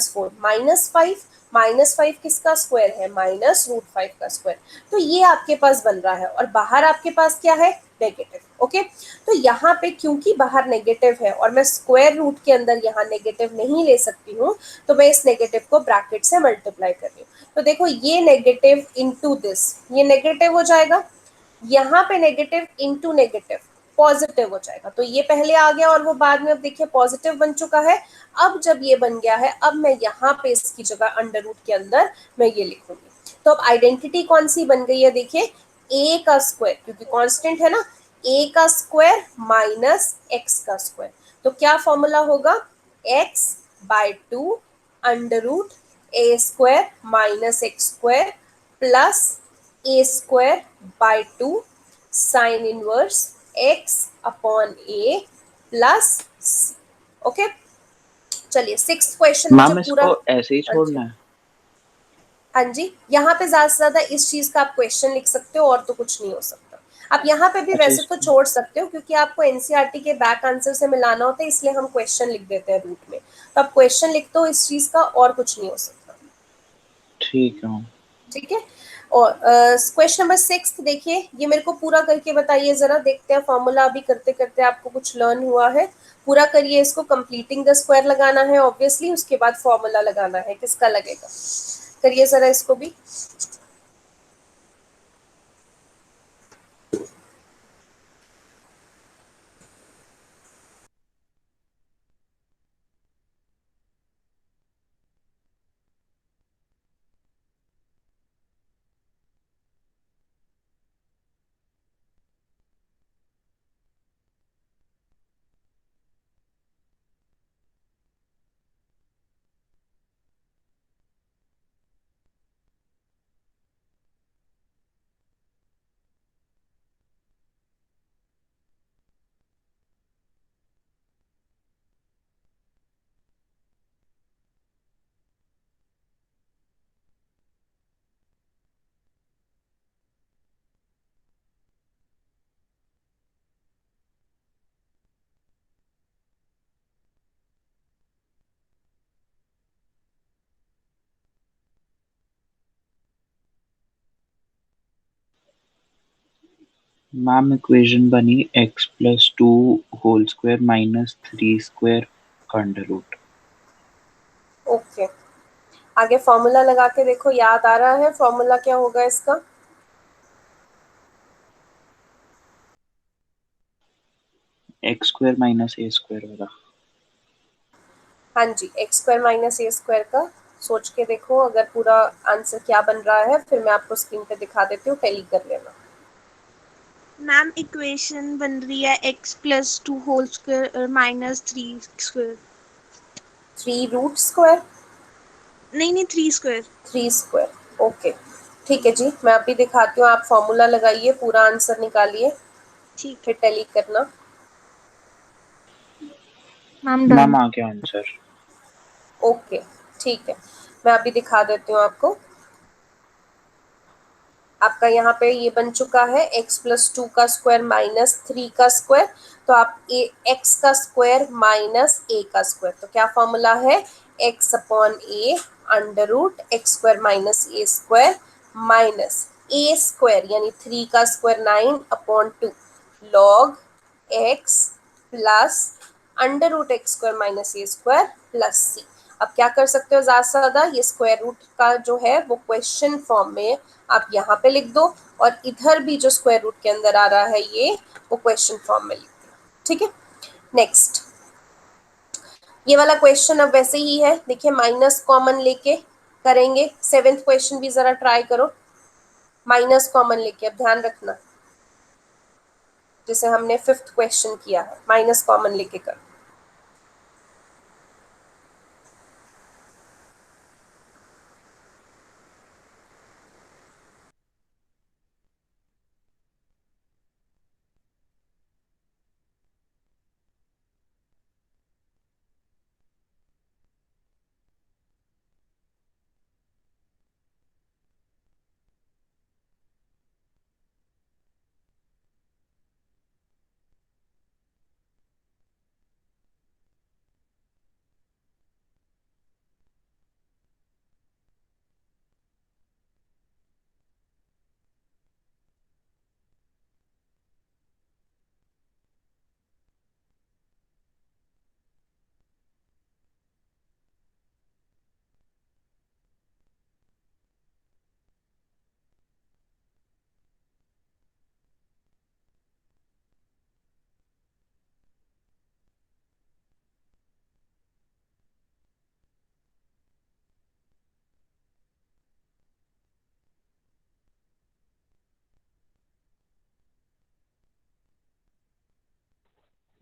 4 -5, -5 किसका स्क्वायर है, -√5 का स्क्वायर। तो ये आपके पास बन रहा है और बाहर आपके पास क्या है, नेगेटिव। ओके, तो यहाँ पे क्योंकि बाहर नेगेटिव है और मैं स्क्वायर रूट के अंदर यहाँ नेगेटिव नहीं ले सकती हूँ, तो मैं इस नेगेटिव को ब्रैकेट से मल्टीप्लाई कर रही हूँ। तो देखो ये नेगेटिव इंटू दिस, ये नेगेटिव हो जाएगा, यहाँ पे नेगेटिव इंटू नेगेटिव पॉजिटिव हो जाएगा। तो ये पहले आ गया और वो बाद में अब देखिए पॉजिटिव बन चुका है। अब जब ये बन गया है, अब मैं यहाँ पे इसकी जगह अंडर रूट के अंदर मैं ये लिखूंगी। तो अब आइडेंटिटी कौन सी बन गई है, देखिए a का स्क्वायर, क्योंकि कांस्टेंट है ना, a का स्क्वायर माइनस x का स्क्वायर। तो क्या फॉर्मूला होगा, x/2 under root a square minus x square plus a²/2 sine inverse x/a plus c। Okay, चलिए सिक्स्थ क्वेश्चन मुझे मैम पूरा, इसको ऐसे ही हाँ जी, छोड़ना है? हाँ जी, यहाँ पे ज्यादा से ज्यादा इस चीज का आप क्वेश्चन लिख सकते हो और तो कुछ नहीं हो सकता। आप यहाँ पे भी अच्छा वैसे तो इसको। छोड़ सकते हो क्योंकि आपको एनसीईआरटी के बैक आंसर से मिलाना होता है, इसलिए हम क्वेश्चन लिख देते हैं रूट में। तो आप क्वेश्चन लिख दो इस चीज का, और कुछ नहीं हो सकता। ठीक है मैम। ठीक है, और क्वेश्चन नंबर 6 देखिए, ये मेरे को पूरा करके बताइए जरा, देखते हैं फॉर्मूला अभी करते करते आपको कुछ लर्न हुआ है। पूरा करिए इसको, कंप्लीटिंग द स्क्वायर लगाना है ऑब्वियसली, उसके बाद फॉर्मूला लगाना है, किसका लगेगा, करिए जरा इसको भी। मैम इक्वेशन बनी x+2 whole square minus 3 square का अंडर रूट। ओके, आगे फॉर्मूला लगा के देखो, याद आ रहा है फॉर्मूला क्या होगा इसका? X square minus a square होगा। हाँ जी, x square minus a square का सोच के देखो, अगर पूरा आंसर क्या बन रहा है फिर मैं आपको स्क्रीन पे दिखा देती हूँ, टैली कर लेना। मैम इक्वेशन बन रही है x+2 whole square minus 3 square. 3 root square? नहीं 3 स्क्वायर। 3 स्क्वायर, ओके ठीक है जी, मैं अभी दिखाती हूँ, आप फॉर्मूला लगाइए, पूरा आंसर निकालिए, ठीक फिर है टैली करना। Ma'am, ma'am done. आ गया आंसर। ओके ठीक है, मैं अभी दिखा देती हूँ आपको। आपका यहाँ पे ये बन चुका है x+2 का स्क्वायर माइनस 3 का स्क्वायर, तो आप x का स्क्वायर माइनस a का स्क्वायर, तो क्या फॉर्मूला है? x upon a under root x square minus a square minus a square यानी 3 का स्क्वायर 9 upon 2 log x plus under root x square minus a square plus c. अब क्या कर सकते हो, ज़्यादा से ज़्यादा ये स्क्वायर रूट का जो है वो क्वेश्चन फॉर्म में आप यहाँ पे लिख दो, और इधर भी जो स्क्वायर रूट के अंदर आ रहा है ये, वो क्वेश्चन फॉर्म में लिख दो। ठीक है, नेक्स्ट ये वाला क्वेश्चन अब वैसे ही है, देखिए माइनस कॉमन लेके करेंगे। 7th क्वेश्चन भी जरा ट्राई करो, माइनस कॉमन लेके, अब ध्यान रखना जैसे हमने 5th क्वेश्चन किया है, माइनस कॉमन लेके कर।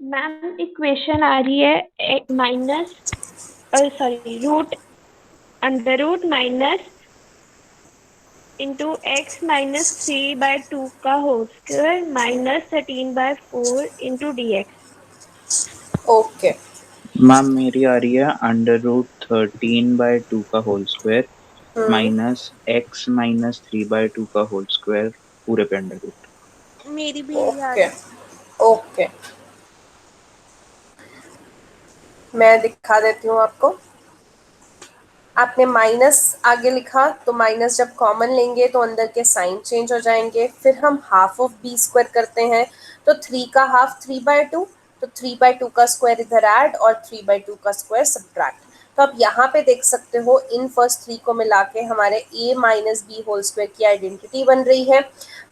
मैम इक्वेशन आ रही है minus, sorry, root under root minus into x-3/2 का whole square minus 13/4 into dx। Okay, ma'am मेरी आ रही है अंडर रूट 13/2 का होल स्क्वायर माइनस x-3/2 का होल स्क्वायर पूरे पे अंडर रूट। मेरी भी यही आ ओके, रही है। ओके मैं दिखा देती हूँ आपको। आपने माइनस आगे लिखा, तो माइनस जब कॉमन लेंगे तो अंदर के साइन चेंज हो जाएंगे, फिर हम हाफ ऑफ बी स्क्वायर करते हैं, तो 3 का हाफ 3/2, तो 3/2 का स्क्वायर इधर ऐड और 3/2 का स्क्वायर सब्ट्रैक्ट। तो आप यहाँ पे देख सकते हो इन फर्स्ट 3 को मिला के हमारे a minus b whole square की आइडेंटिटी बन रही है,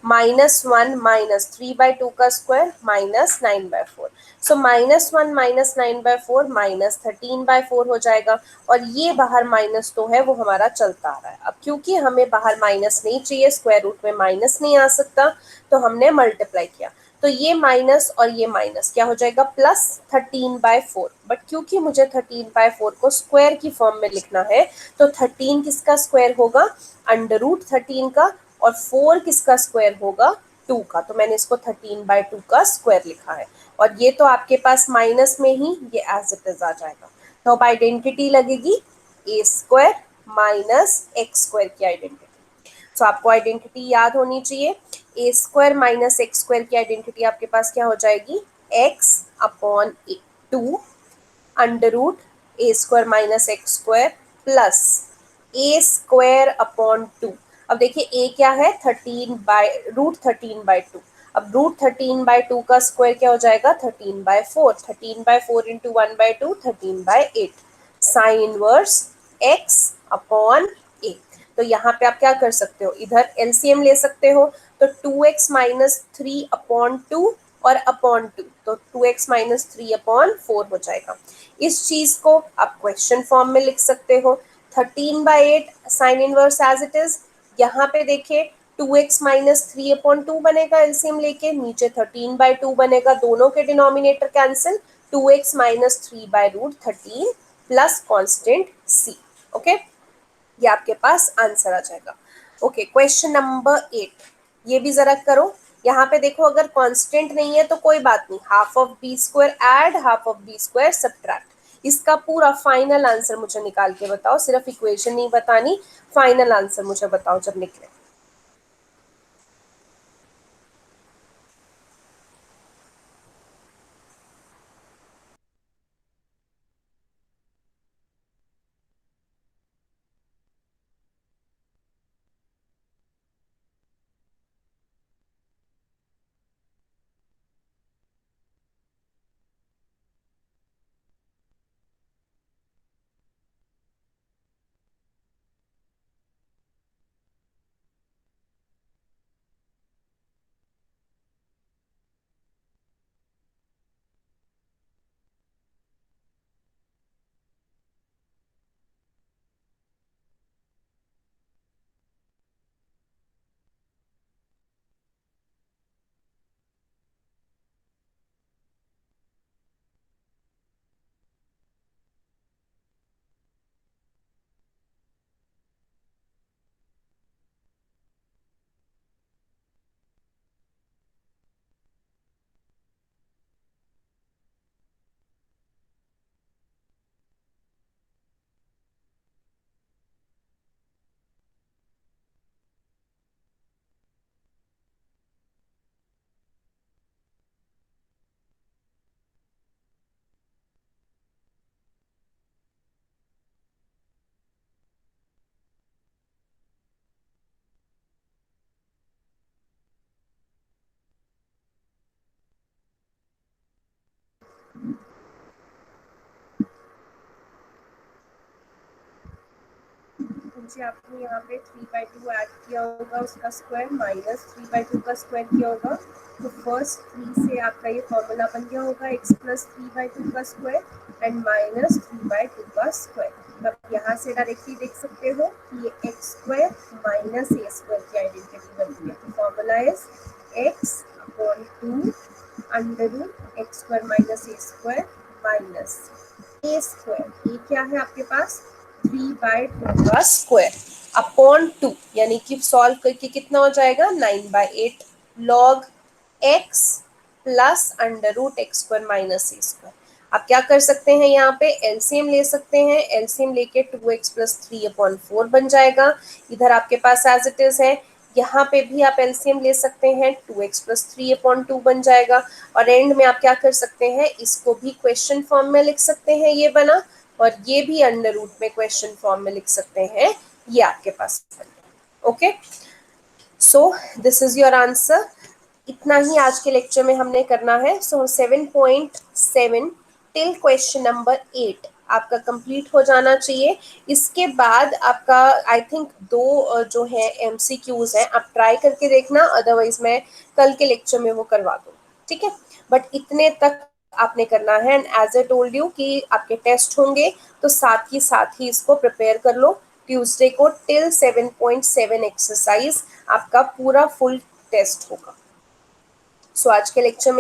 -1 माइनस 3/2 का square minus 9/4। So -1 minus 9/4 minus 13/4 हो जाएगा, और ये बाहर माइनस तो है वो हमारा चलता आ रहा है। अब क्योंकि हमें बाहर माइनस नहीं चाहिए, स्क्वायर रूट में माइनस नहीं आ सकता, तो हमने मल्टीप्लाई किया, तो ये माइनस और ये माइनस क्या हो जाएगा, प्लस 13/4। बट क्योंकि मुझे 13/4 को स्क्वायर की फॉर्म में लिखना है, तो 13 किसका स्क्वायर होगा, √13 का, और 4 किसका स्क्वायर होगा, 2 का, तो मैंने इसको 13/2 का स्क्वायर लिखा है। और ये तो आपके पास माइनस में ही ये एज इट इज आ जाएगा, तो अब आइडेंटिटी लगेगी a square minus x square की आइडेंटिटी। तो आपको आइडेंटिटी याद होनी चाहिए, a square minus x square की आइडेंटिटी आपके पास क्या हो जाएगी, x upon 2 under root a square minus x square plus a square upon 2। अब देखिए ए क्या है, 13 बाय √13/2। अब √13/2 का स्क्वायर क्या हो जाएगा 13/4, 13/4 into 1/2 13/8 sine inverse x upon a। तो यहाँ पे आप क्या कर सकते हो, इधर एलसीएम ले सकते हो, तो 2x माइनस 3/2 और अपॉन 2, तो 2x माइनस 3/4 हो जाएगा। इस चीज को आप क्वेश्चन फॉर्म में लिख सकते हो, 13/8 sine inverse as it is. यहाँ पे देखिए 2x माइनस 3/2 बनेगा, एलसीएम लेके नीचे 13/2 बनेगा, दोनों के denominator cancel, 2x minus 3/√13 plus constant c। Okay, ये आपके पास आंसर आ जाएगा। ओके, क्वेश्चन नंबर 8 ये भी जरा करो। यहाँ पे देखो अगर कांस्टेंट नहीं है तो कोई बात नहीं, half of b square add, half of b square subtract. इसका पूरा फाइनल आंसर मुझे निकाल के बताओ, सिर्फ इक्वेशन नहीं बतानी, फाइनल आंसर मुझे बताओ जब निकले। जी आपने यहाँ पे 3/2 ऐड किया होगा, उसका स्क्वायर माइनस 3/2 का स्क्वायर किया होगा, तो फर्स्ट 3 से आपका ये फॉर्मूला बन गया होगा x प्लस 3/2 का स्क्वायर एंड माइनस 3/2 का स्क्वायर। अब यहाँ से डायरेक्टली देख सकते हो कि ये x square minus a square की आइडेंटिटी बनती है, तो formula is x upon 2 under root x square minus a square minus a square, ये क्या है आपके पास 3/2 का स्क्वायर अपॉन 2, यानी कि सॉल्व करके कितना हो जाएगा 9/8 log x plus under root x square minus a square. आप क्या कर सकते हैं, यहाँ पे एलसीएम ले सकते हैं, एलसीएम लेके 2x प्लस 3/4 बन जाएगा, इधर आपके पास एज इट इज है, यहाँ पे भी आप एलसीएम ले सकते हैं, 2x प्लस 3/2 बन जाएगा, और एंड में आप क्या कर सकते हैं, इसको भी क्वेश्चन फॉर्म में लिख सकते हैं, ये बना, और ये भी अंडर रूट में क्वेश्चन फॉर्म में लिख सकते हैं, ये आपके पास बन गया। Okay, so this is your answer. इतना ही आज के लेक्चर में हमने करना है। सो 7.7 टिल क्वेश्चन नंबर 8 आपका कंप्लीट हो जाना चाहिए। इसके बाद आपका आई थिंक 2 जो है एमसीक्यूज हैं, आप ट्राई करके देखना, अदरवाइज मैं कल के लेक्चर में वो करवा दूँ, ठीक है। बट इतने तक आपने करना है, and as I told you कि आपके टेस्ट होंगे, तो साथ ही इसको प्रिपेयर कर लो। ट्यूसडे को टिल 7.7 एक्सरसाइज आपका पूरा फुल टेस्ट होगा। सो आज के लेक्चर में